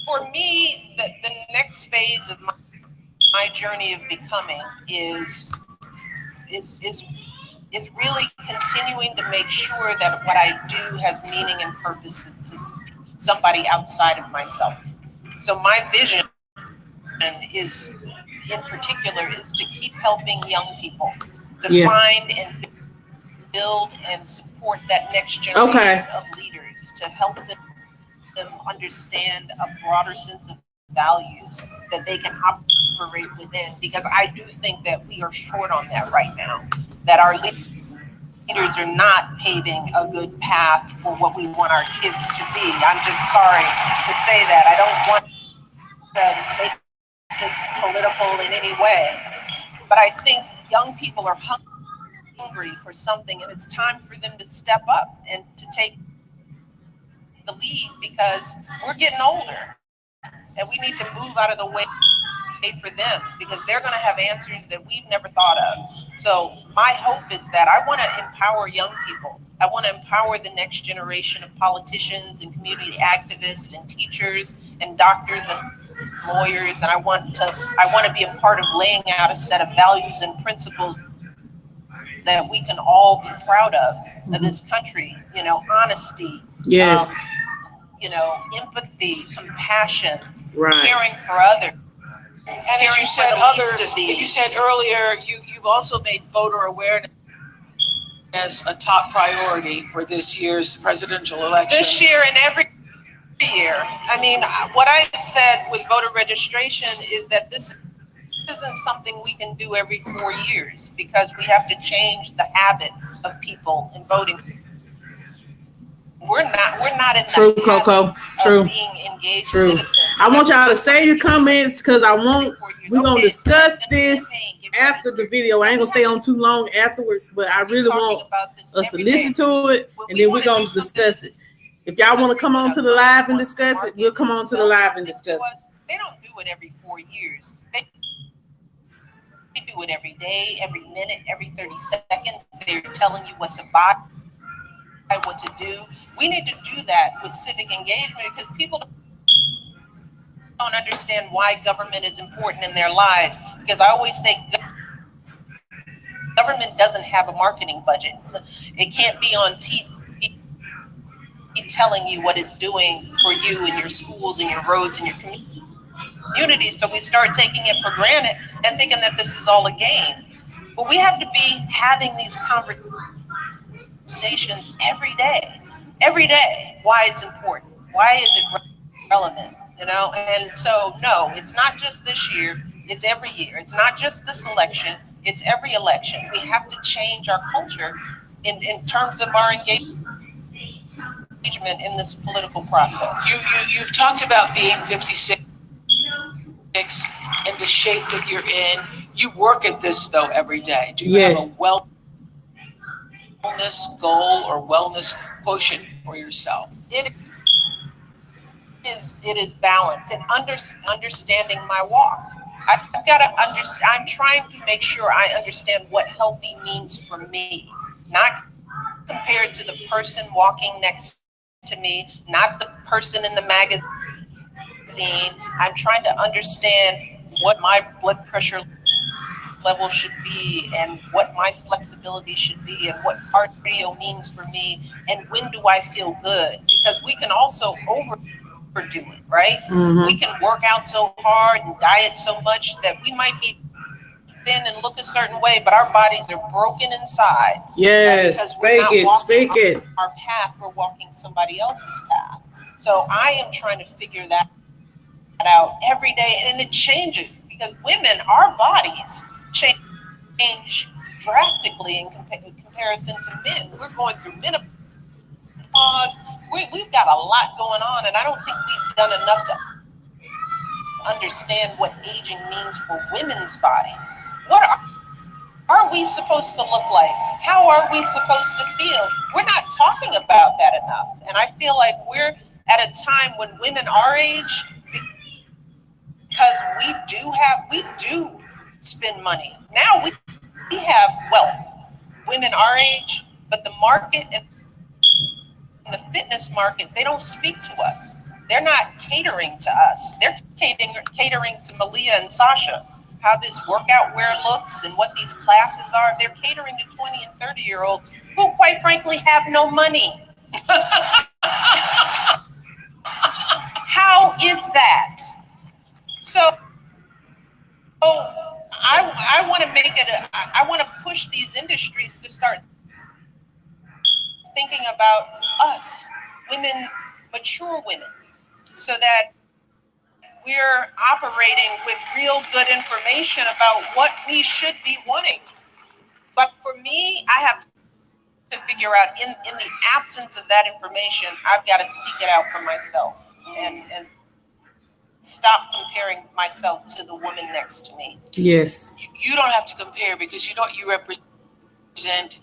For me, the next phase of my journey of becoming is really continuing to make sure that what I do has meaning and purpose to somebody outside of myself. So my vision is, in particular, is to keep helping young people to find and build and support that next generation of leaders, to help them understand a broader sense of values that they can operate within, because I do think that we are short on that right now, that our leaders are not paving a good path for what we want our kids to be. I'm just sorry to say that. I don't want to make this political in any way, but I think young people are hungry for something, and it's time for them to step up and to take the lead, because we're getting older and we need to move out of the way for them, because they're going to have answers that we've never thought of. So my hope is that I want to empower young people. I want to empower the next generation of politicians and community activists and teachers and doctors and lawyers, and I want to be a part of laying out a set of values and principles that we can all be proud of in this country. You know, honesty, empathy, compassion, caring for others. And as you said earlier, you've also made voter awareness as a top priority for this year's presidential election. This year and every year. I mean, what I've said with voter registration is that this isn't something we can do every 4 years, because we have to change the habit of people in voting. We're not in True, Coco. True. Being engaged True. citizens. I want y'all to say your comments, because we're gonna discuss this after the video. I ain't gonna stay on too long afterwards, but I really want us to listen to it, and then we're gonna discuss it. If y'all want to come on to the live and discuss it, we'll come on to the live and discuss it. They don't do it every 4 years. They do it every day, every minute, every 30 seconds. They're telling you what to buy, what to do. We need to do that with civic engagement, because people don't understand why government is important in their lives. Because I always say government doesn't have a marketing budget. It can't be on TV telling you what it's doing for you in your schools and your roads and your communities. So we start taking it for granted and thinking that this is all a game. But we have to be having these conversations conversations every day. Every day, why it's important. Why is it relevant? And so no, it's not just this year, it's every year. It's not just this election, it's every election. We have to change our culture in terms of our engagement in this political process. You've talked about being 56 in the shape that you're in. You work at this though every day. Do you have a wellness goal or wellness quotient for yourself? It is balance and understanding my walk. I've got to understand. I'm trying to make sure I understand what healthy means for me, not compared to the person walking next to me, not the person in the magazine. I'm trying to understand what my blood pressure level should be and what my flexibility should be and what cardio means for me and when do I feel good, because we can also overdo it, right? We can work out so hard and diet so much that we might be thin and look a certain way, but our bodies are broken inside. Yes, speak it. Our path, we're walking somebody else's path. So I am trying to figure that out every day, and it changes because women, our bodies change drastically in comparison to men. We're going through menopause. We've got a lot going on, and I don't think we've done enough to understand what aging means for women's bodies. What are we supposed to look like? How are we supposed to feel? We're not talking about that enough, and I feel like we're at a time when women our age, because we do spend money. Now we have wealth, women our age, but the market and the fitness market, they don't speak to us. They're not catering to us. They're catering to Malia and Sasha, how this workout wear looks and what these classes are. They're catering to 20 and 30-year-olds who, quite frankly, have no money. How is that? So I want to make it, I want to push these industries to start thinking about us, women, mature women, so that we're operating with real good information about what we should be wanting. But for me, I have to figure out in the absence of that information, I've got to seek it out for myself and stop comparing myself to the woman next to me. Yes. You don't have to compare because you represent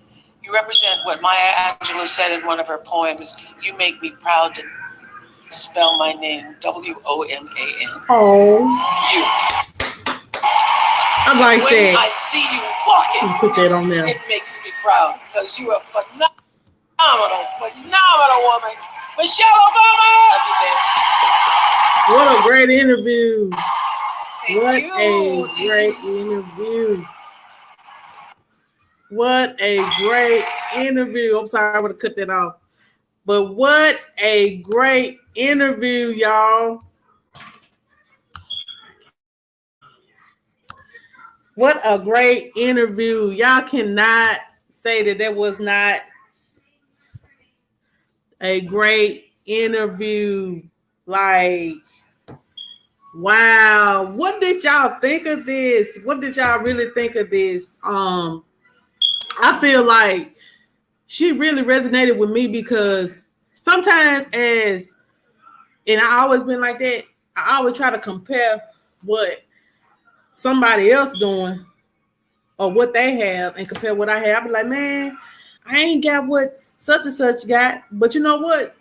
what Maya Angelou said in one of her poems. You make me proud to spell my name, WOMAN. Oh. You. I like when that. When I see you walking, put that on there. It makes me proud because you are a phenomenal woman. Michelle Obama! Love you, babe. What a great interview. Thank you. Great interview. What a great interview. I'm sorry, I'm going to cut that off. But what a great interview, y'all. What a great interview. Y'all cannot say that was not a great interview. Like, wow. What did y'all think of this? What did y'all really think of this? I feel like she really resonated with me because sometimes and I always been like that, I always try to compare what somebody else doing or what they have and compare what I have. I be like, man, I ain't got what such and such got. But you know what?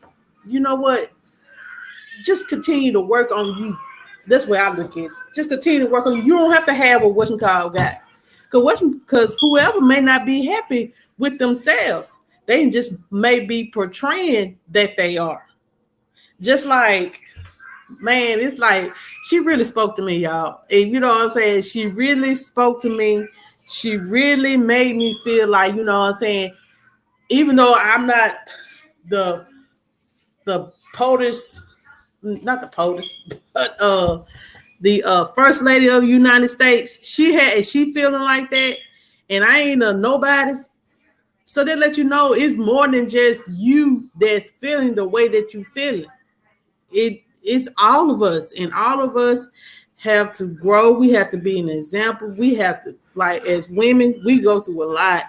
Just continue to work on you. That's where I look at it. Just continue to work on you. You don't have to have what Western Call got. Because whoever may not be happy with themselves, they just may be portraying that they are. Just like, man, it's like she really spoke to me, y'all. And you know what I'm saying? She really spoke to me. She really made me feel like, you know what I'm saying? Even though I'm not the POTUS, not the POTUS, but the First Lady of the United States, she feeling like that, and I ain't a nobody. So they let you know it's more than just you that's feeling the way that you feel it. It's all of us, and all of us have to grow. We have to be an example. We have to, like, as women, we go through a lot,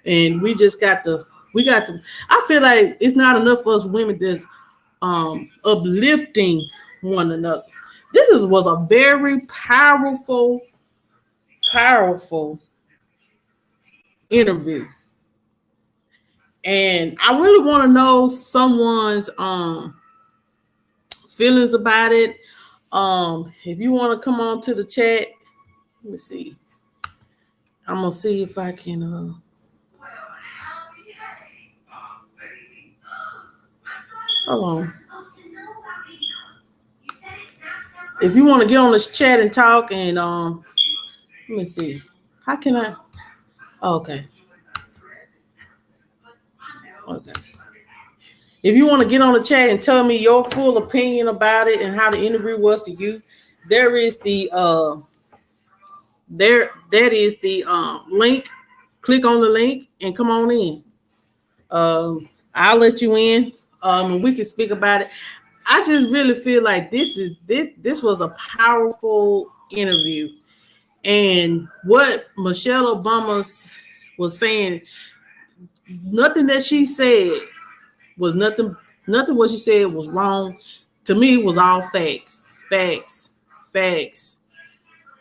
and we just got to. We got to. I feel like it's not enough for us women that's uplifting one another. Was a very powerful interview, and I really want to know someone's feelings about it. If you want to come on to the chat, let me see. I'm gonna see if I can. Hold on. If you want to get on this chat and talk, and let me see. How can I? Oh, okay. Okay. If you want to get on the chat and tell me your full opinion about it and how the interview was to you, there is the that is the link. Click on the link and come on in. I'll let you in. And we can speak about it. I just really feel like this was a powerful interview. And what Michelle Obama was saying, nothing that she said was nothing what she said was wrong. To me, it was all facts.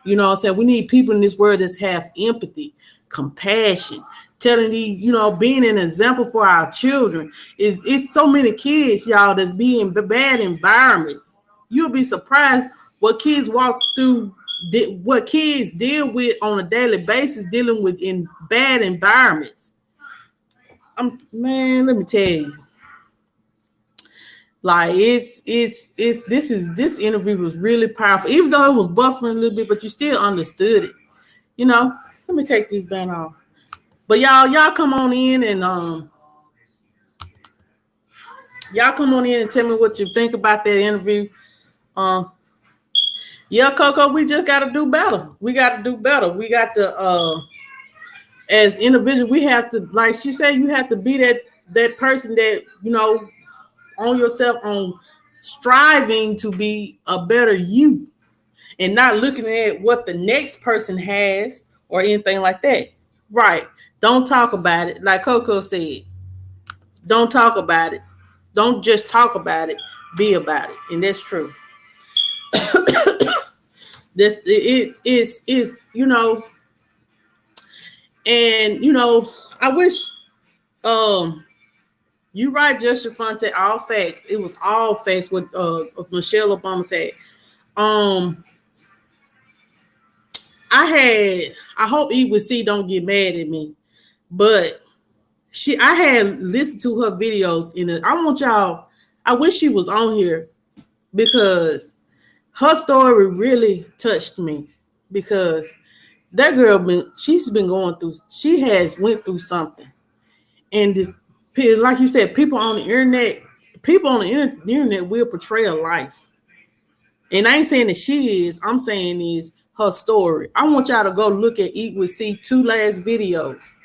You know what I'm saying? We need people in this world that have empathy, compassion, telling these, being an example for our children. It's so many kids, y'all, that's being bad environments. You'll be surprised what kids walk through, what kids deal with on a daily basis, dealing with in bad environments. Man, let me tell you. Like this interview was really powerful, even though it was buffering a little bit, but you still understood it. Let me take these band off. But y'all come on in and tell me what you think about that interview. Yeah, Coco, we just got to do better. We got to as individuals, we have to, like she said, you have to be that person that on yourself, on striving to be a better you, and not looking at what the next person has or anything like that. Right. Don't talk about it. Like Coco said, don't talk about it. Don't just talk about it. Be about it. And that's true. It is, and I wish, you're right, Justin Fonte, all facts. It was all facts what Michelle Obama said. I hope E with C don't get mad at me, but I had listened to her videos I wish she was on here, because her story really touched me, because that girl she has went through something. And this, like you said, people on the internet will portray a life. And I ain't saying that she is, I'm saying is her story. I want y'all to go look at Eat with C 2 last videos.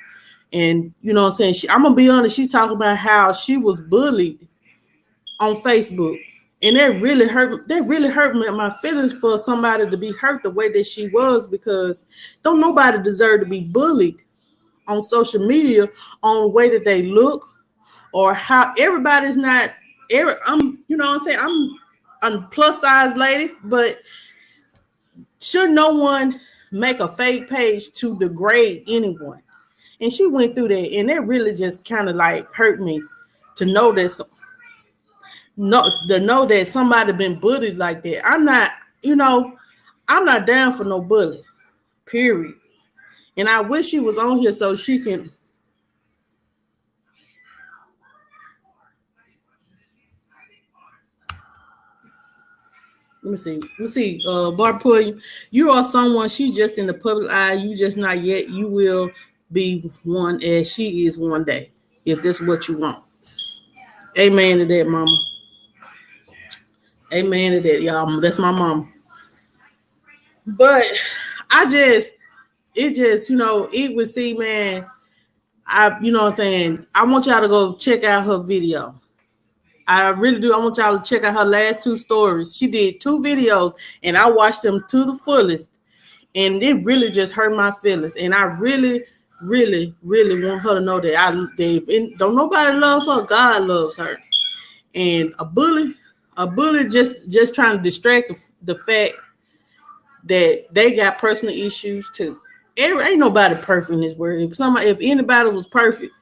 And you know what I'm saying? I'm going to be honest, she talked about how she was bullied on Facebook. And that really hurt me, my feelings, for somebody to be hurt the way that she was, because don't nobody deserve to be bullied on social media on the way that they look, or how everybody's not. I'm a plus size lady, but should no one make a fake page to degrade anyone? And she went through that, and that really just kind of like hurt me to know that. To know that somebody been bullied like that. I'm not down for no bully, period. And I wish she was on here so she can. Let me see. Barbara, you are someone, she's just in the public eye. You just not yet. You will be one as she is one day, if that's what you want. Amen to that, mama. Amen to that, y'all. That's my mom. But it would see, man, you know what I'm saying? I want y'all to go check out her video. I really do. I want y'all to check out her last two stories. She did two videos and I watched them to the fullest. And it really just hurt my feelings. And I really, really, really want her to know that don't nobody love her. God loves her. And a bully just trying to distract the fact that they got personal issues too. Ain't nobody perfect in this world. If anybody was perfect,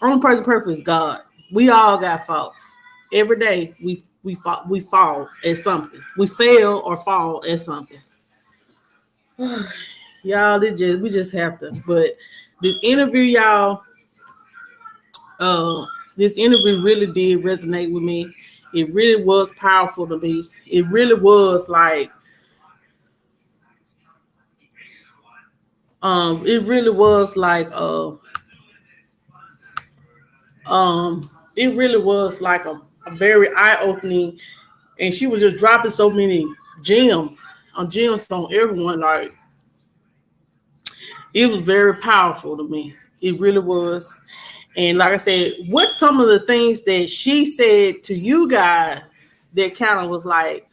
only person perfect is God. We all got faults. Every day we fall at something. We fail or fall at something. Y'all, we just have to. But this interview, y'all, this interview really did resonate with me. It really was powerful to me. It really was like, it really was like, it really was like a very eye opening, and she was just dropping so many gems on everyone. Like it was very powerful to me. It really was. And like I said, what some of the things that she said to you guys that kind of was like,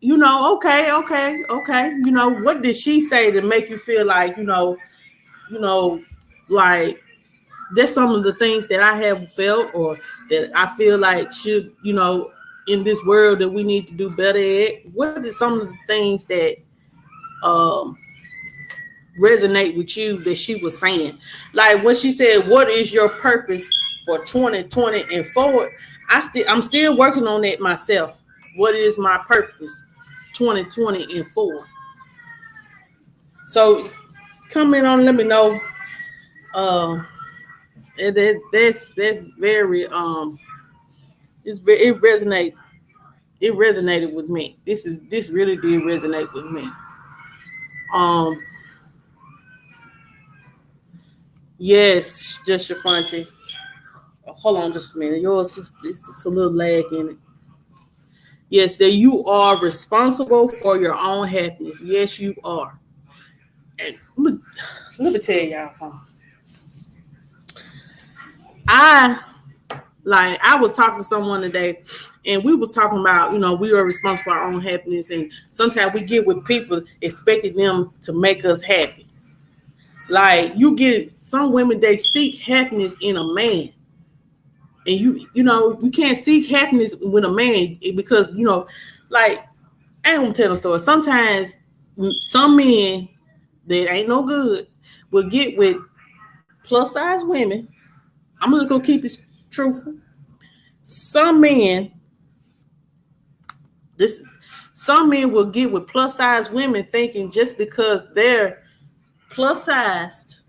okay. What did she say to make you feel like, like that's some of the things that I have felt or that I feel like should, in this world that we need to do better at? What are some of the things that um resonate with you that she was saying? Like when she said, what is your purpose for 2020 and forward? I'm still working on that myself. What is my purpose 2020 and forward? So comment on, let me know. That's very it resonated with me. This really did resonate with me. um yes, just your Fonte. Hold on just a minute. Yours, this is a little lag in it. Yes, that you are responsible for your own happiness. Yes, you are. And let me tell y'all something. I I was talking to someone today, and we was talking about, we are responsible for our own happiness, and sometimes we get with people expecting them to make us happy. Like you get some women, they seek happiness in a man, and you can't seek happiness with a man because like I ain't gonna tell no story. Sometimes some men that ain't no good will get with plus size women. I'm just gonna keep it truthful. Some men, this some men will get with plus size women thinking just because they're plus sized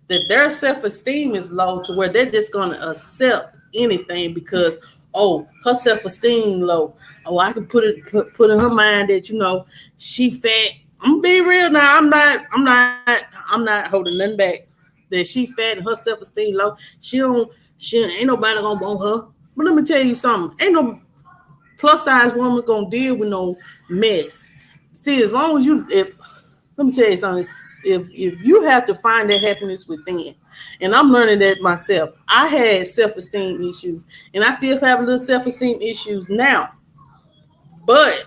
that their self-esteem is low to where they're just gonna accept anything because her self-esteem low. I can put in her mind that she fat. I'm gonna be real now. I'm not holding nothing back. That she fat and her self-esteem low. She ain't nobody gonna want her. But let me tell you something. Ain't no plus size woman gonna deal with no mess. See, as long as let me tell you something. If you have to find that happiness within, and I'm learning that myself. I had self-esteem issues, and I still have a little self-esteem issues now. But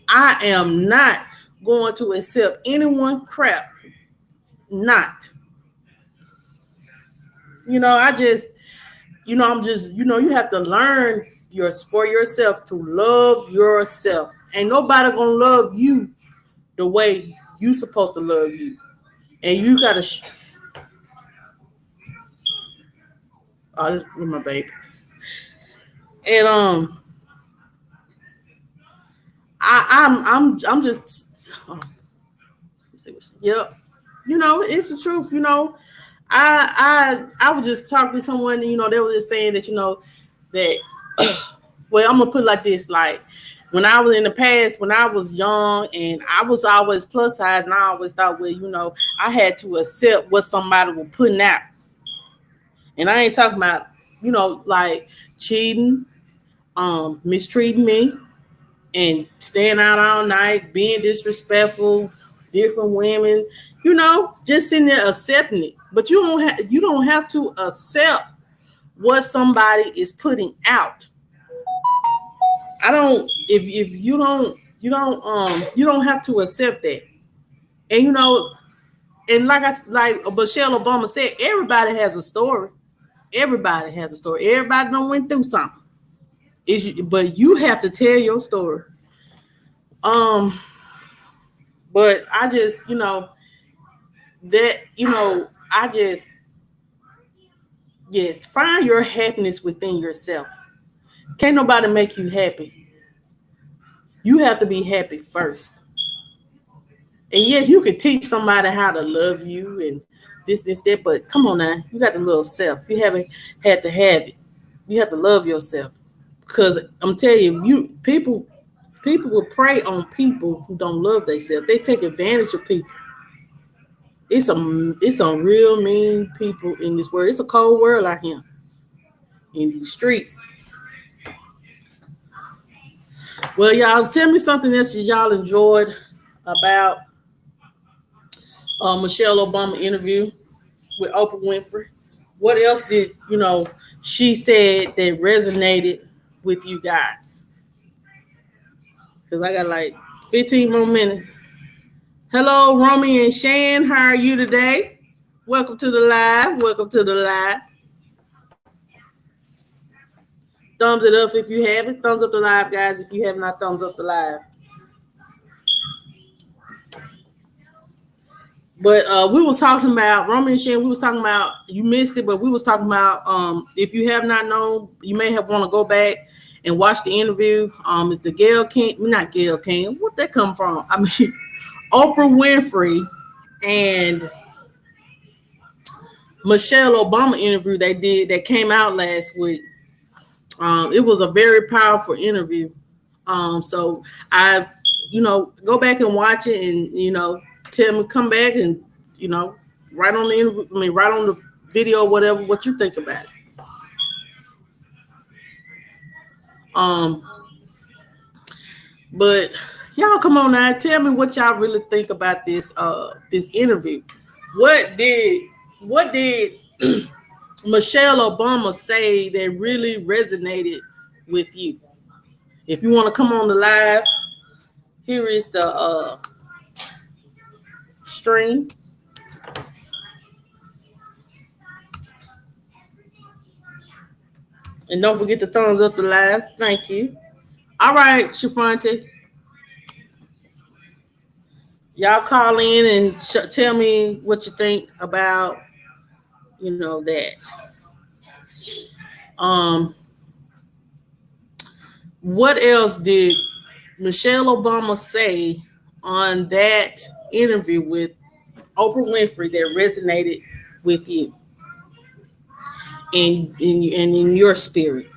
I am not going to accept anyone crap. Not. I just, I'm just, you have to learn for yourself to love yourself. Ain't nobody gonna love you the way you supposed to love you. And you gotta oh, this is my baby. And I'm just yep. It's the truth. I was just talking to someone, they were just saying that, that well, I'm gonna put it like this, like when I was in the past, when I was young and I was always plus size, and I always thought, well, I had to accept what somebody was putting out. And I ain't talking about, like cheating, mistreating me, and staying out all night, being disrespectful, different women, You know, just sitting there accepting it. But you don't have to accept what somebody is putting out. I don't if you don't have to accept that. And you know, and like Michelle Obama said, everybody has a story. Everybody has a story. Everybody done went through something. But you have to tell your story. But I just, I just, yes, find your happiness within yourself. Can't nobody make you happy. You have to be happy first. And yes, you can teach somebody how to love you and this, that, but come on now, you got to love self. You haven't had to have it. You have to love yourself. Because I'm telling you, people will prey on people who don't love themselves. They take advantage of people. It's some real mean people in this world. It's a cold world out here in these streets. Well, y'all, tell me something else that y'all enjoyed about Michelle Obama interview with Oprah Winfrey. What else did she said that resonated with you guys? Because I got like 15 more minutes. Hello, Romy and Shan. How are you today? Welcome to the live. Welcome to the live. Thumbs it up if you have it. Thumbs up the live, guys. If you have not, thumbs up the live. But we was talking about Romy and Shan. We was talking about, you missed it, but we was talking about if you have not known, you may have want to go back and watch the interview. It's the Gayle King, not Gayle King. Where'd that come from? I mean, Oprah Winfrey and Michelle Obama interview they did that came out last week. It was a very powerful interview. So I, go back and watch it, and tell me, come back and write on the interview. I mean, write on the video, whatever, what you think about it. But y'all, come on now, tell me what y'all really think about this interview. What did Michelle Obama say that really resonated with you? If you want to come on the live, here is the stream. And don't forget to thumbs up the live. Thank you. All right, Shafante. Y'all call in and tell me what you think about, that. What else did Michelle Obama say on that interview with Oprah Winfrey that resonated with you and in your spirit?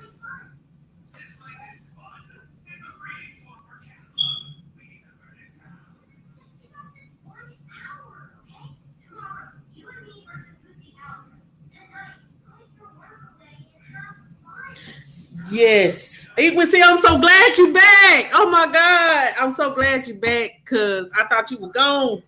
Yes. See, I'm so glad you back. Oh my God. I'm so glad you back because I thought you were gone.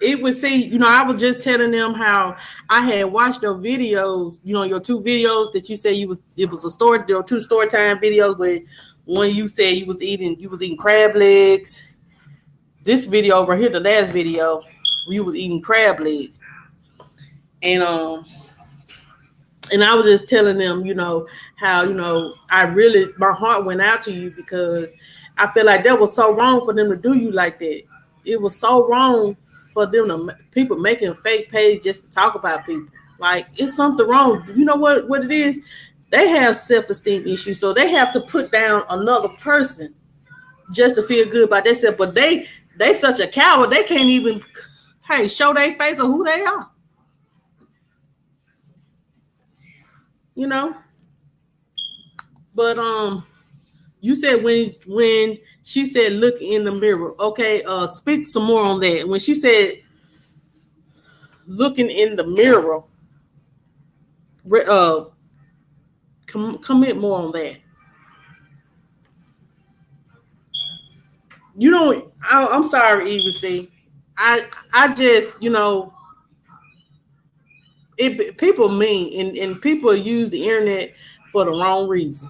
I was just telling them how I had watched your videos, your two videos that you said it was a story, there were two story time videos, but one you said you was eating crab legs. This video over here, the last video, you was eating crab legs. And I was just telling them, how, my heart went out to you because I feel like that was so wrong for them to do you like that. It was so wrong for them people making a fake page just to talk about people. Like, it's something wrong. You know what it is? They have self-esteem issues, so they have to put down another person just to feel good about themselves. But they such a coward, they can't even show their face of who they are. But you said when she said look in the mirror. Okay, speak some more on that. When she said looking in the mirror, comment more on that. You don't. I'm sorry, Eva. See, I just people mean and people use the internet for the wrong reason.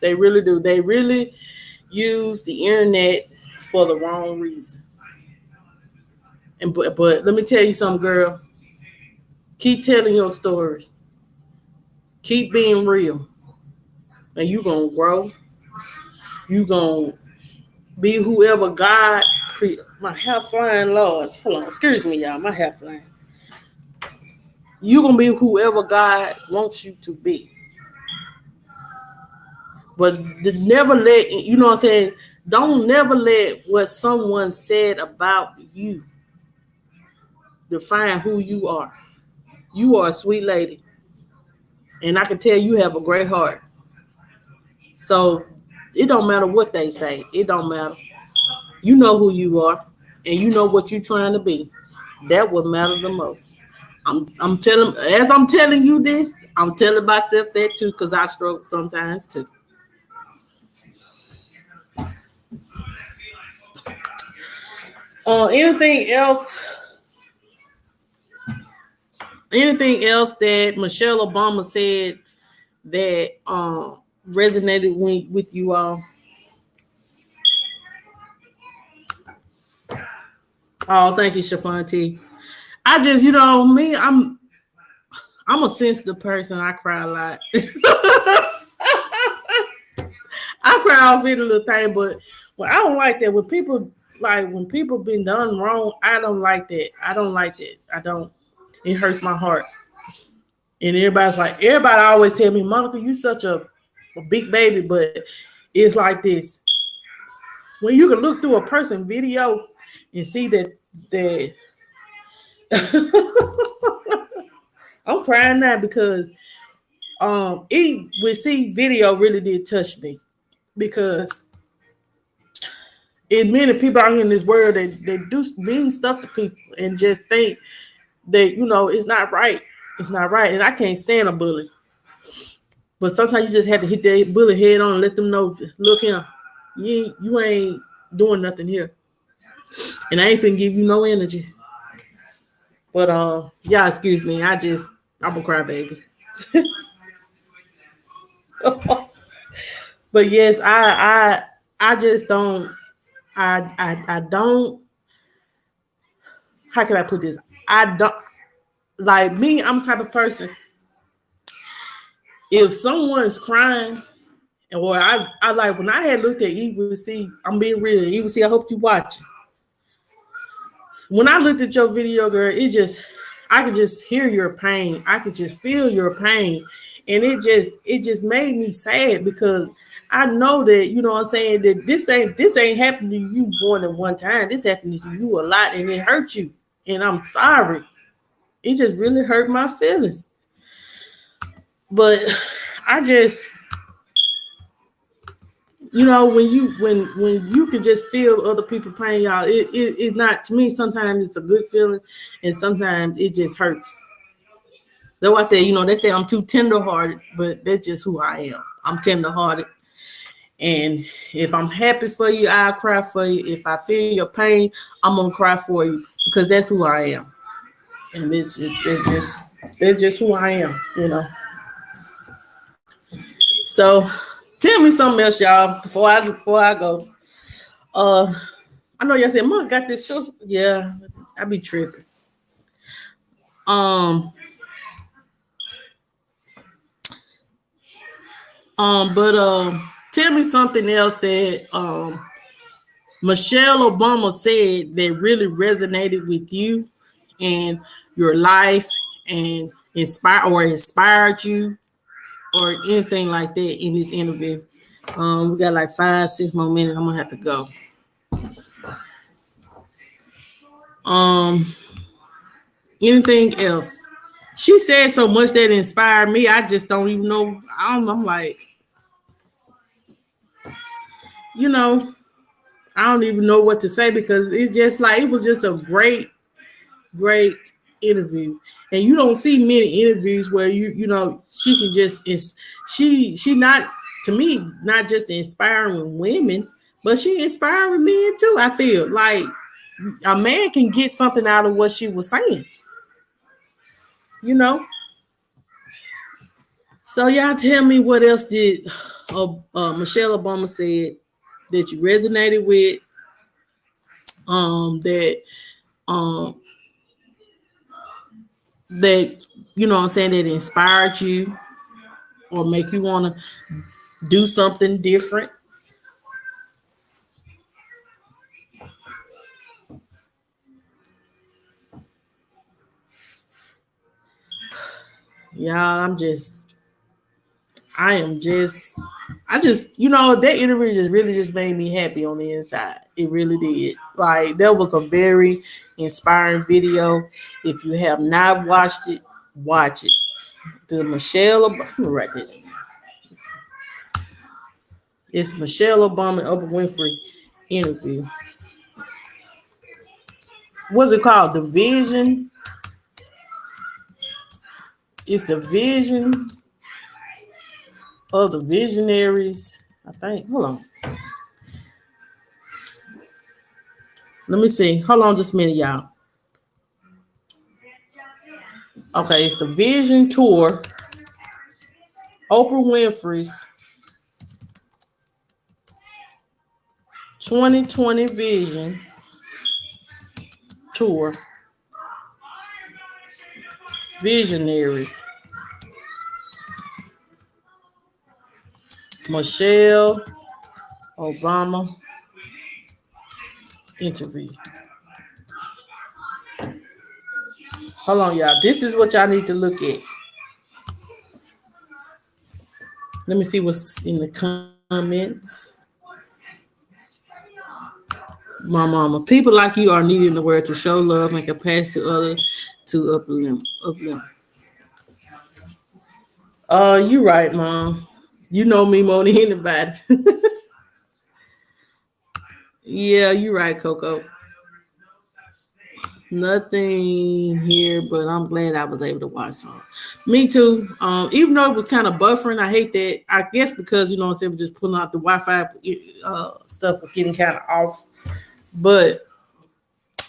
They really do. They really use the internet for the wrong reason. And but let me tell you something, girl. Keep telling your stories. Keep being real. And you gonna grow. You gonna be whoever God created. My hair flying, Lord. Hold on, excuse me, y'all. My hair flying. You gonna be whoever God wants you to be. But never let what I'm saying. Don't never let what someone said about you define who you are. You are a sweet lady, and I can tell you have a great heart. So it don't matter what they say. It don't matter. You know who you are, and you know what you're trying to be. That would matter the most. I'm telling you this, I'm telling myself that too, because I struggle sometimes too. Anything else? Anything else that Michelle Obama said that resonated with you all? Oh, thank you, Shafanti. I just, me, I'm a sensitive person. I cry a lot. I cry off any little thing, but I don't like that when people been done wrong. I don't like that. I don't like that. I don't. It hurts my heart. And everybody always tell me, Monica, you such a big baby, but it's like this. When you can look through a person video and see that I'm crying now because video really did touch me, because many people out here in this world that do mean stuff to people and just think that it's not right. It's not right, and I can't stand a bully. But sometimes you just have to hit that bully head on and let them know, look here, you ain't doing nothing here, and I ain't finna give you no energy. But yeah, excuse me, I'm a crybaby. But yes, I just don't. I don't. How can I put this? I don't like me. I'm the type of person. If someone's crying, or I like when I had looked at Eva, see, I'm being real. Eva, see, I hope you watch. When I looked at your video, girl, I could just hear your pain. I could just feel your pain, and it just made me sad, because I know that what I'm saying, that this ain't happened to you more than one time. This happened to you a lot, and it hurt you. And I'm sorry. It just really hurt my feelings. But I just, when you can just feel other people pain, y'all, it's not, to me, sometimes it's a good feeling, and sometimes it just hurts. That's why I say, they say I'm too tenderhearted, but that's just who I am. I'm tenderhearted. And if I'm happy for you, I'll cry for you. If I feel your pain, I'm gonna cry for you, because that's who I am. And it's just who I am, So tell me something else, y'all, before I go. I know y'all said, Mom got this show. Yeah, I be tripping. But tell me something else that Michelle Obama said that really resonated with you and your life, and inspired you, or anything like that in this interview. We got like 5-6 more minutes. I'm gonna have to go. Anything else? She said so much that inspired me. I just don't even know. I'm like, I don't even know what to say, because it's just like, it was just a great interview, and you don't see many interviews where you know she can just she not, to me, not just inspiring women, but she inspiring men too. I feel like a man can get something out of what she was saying, you know. So y'all tell me what else did Michelle Obama said that you resonated with, that um that you know what I'm saying, that inspired you or make you want to do something different. Y'all, I am just, you know, that interview just really just made me happy on the inside. It really did. Like, that was a very inspiring video. If you have not watched it, watch it. The Michelle Obama, right there. It's Michelle Obama and Oprah Winfrey interview. What's it called? The Vision. It's the Vision of the Visionaries. I think. Hold on. Let me see. Hold on just a minute, y'all. Okay, it's the Vision Tour. Oprah Winfrey's 2020 Vision Tour. Visionaries. Michelle Obama interview. Hold on, y'all. This is what y'all need to look at. Let me see what's in the comments. My mama. People like you are needed in the world to show love and compassion to others, to uplift. You right, Mom. You know me more than anybody. Yeah, you right, Coco. Nothing here, but I'm glad I was able to watch some. Me too. Even though it was kind of buffering, I hate that. I guess because you know what I'm saying, we're just pulling out the Wi-Fi stuff was getting kind of off. But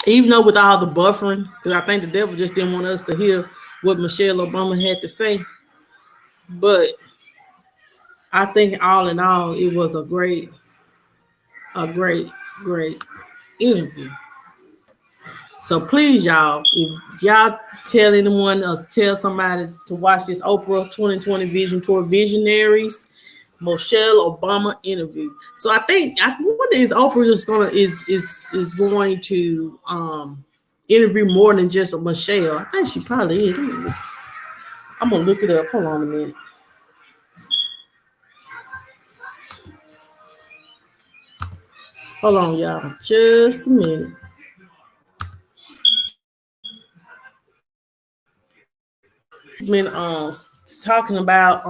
even though with all the buffering, because I think the devil just didn't want us to hear what Michelle Obama had to say. But I think all in all, it was a great interview. So please, y'all, if y'all tell anyone or tell somebody to watch this Oprah 2020 Vision Tour Visionaries Michelle Obama interview. So I wonder is Oprah just is going to interview more than just a Michelle. I think she probably is. I'm gonna look it up. Hold on a minute. Hold on, y'all. Just a minute. Been talking about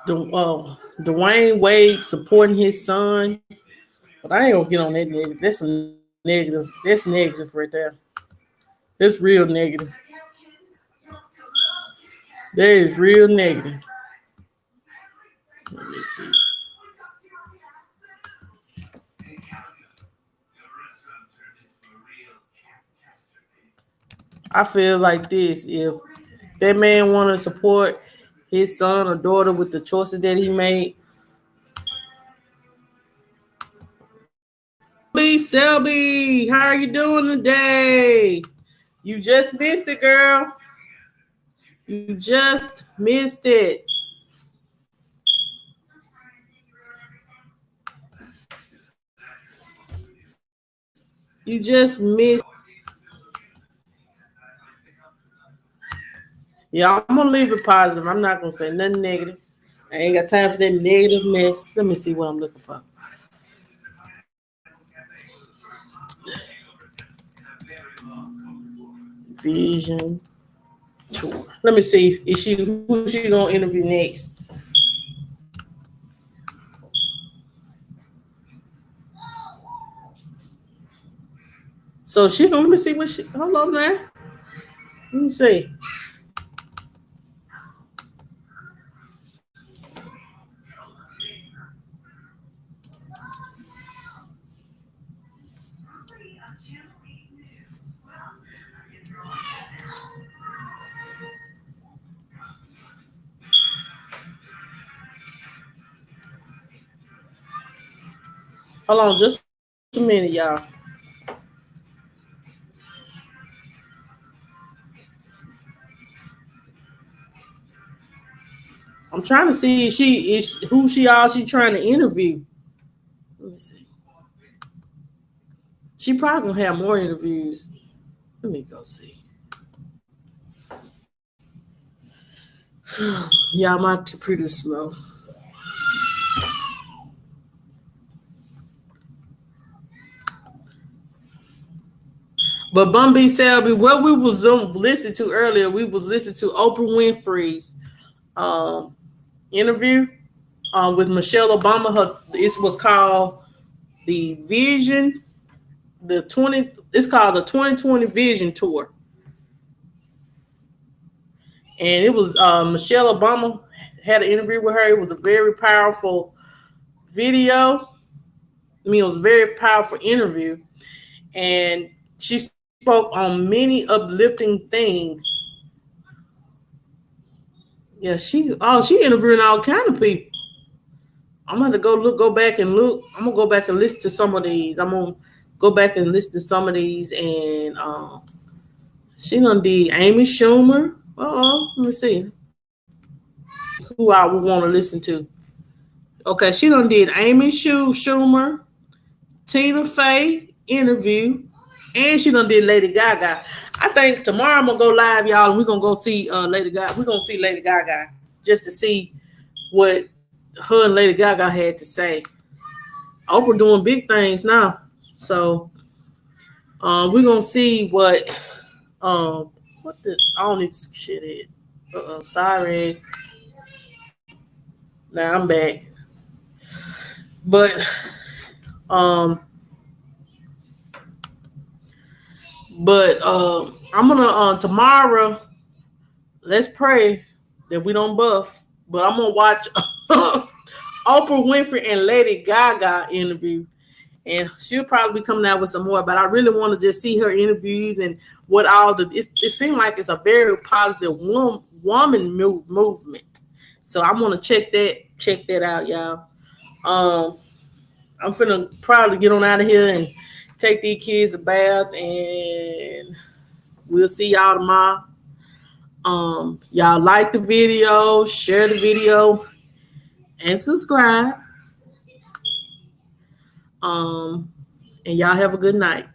Dwayne Wade supporting his son, but I ain't gonna get on that negative. That's a negative. That's negative right there. That's real negative. That is real negative. Let me see. I feel like this: if that man want to support his son or daughter with the choices that he made, Selby, how are you doing today? You just missed it, girl. You just missed it. You just missed. Yeah, I'm gonna leave it positive. I'm not gonna say nothing negative. I ain't got time for that negative mess. Let me see what I'm looking for. Vision tour. Let me see. Who's she gonna interview next? So she gonna let me see what she. Hold on, man. Let me see. Hold on, just a minute, y'all. I'm trying to see if she is who she trying to interview. Let me see. She probably gonna have more interviews. Let me go see. Y'all, my pretty slow. But Bun B. Selby, what we was listening to earlier, we was listening to Oprah Winfrey's interview with Michelle Obama. It was called the Vision, it's called the 2020 Vision Tour. And it was Michelle Obama had an interview with her. It was a very powerful video. I mean, it was a very powerful interview. And she spoke on many uplifting things. Yeah, she interviewing all kind of people. I'm gonna go back and look. I'm gonna go back and listen to some of these. I'm gonna go back and listen to some of these, and she done did Amy Schumer. Let me see who I would want to listen to. Okay, she done did Amy Schumer, Tina Fey interview, and she done did Lady Gaga. I think tomorrow I'm gonna go live, y'all, and we're gonna go see Lady Gaga. We're gonna see Lady Gaga just to see what her and Lady Gaga had to say. Oprah doing big things now, so we're gonna see what the I don't need shit is. Sorry. Now I'm back, but I'm gonna tomorrow. Let's pray that we don't buff. But I'm gonna watch Oprah Winfrey and Lady Gaga interview, and she'll probably be coming out with some more. But I really want to just see her interviews and what all the. It seems like it's a very positive woman movement. So I'm gonna check that out, y'all. I'm finna probably get on out of here and take these kids a bath, and we'll see y'all tomorrow. Y'all like the video, share the video, and subscribe. And y'all have a good night.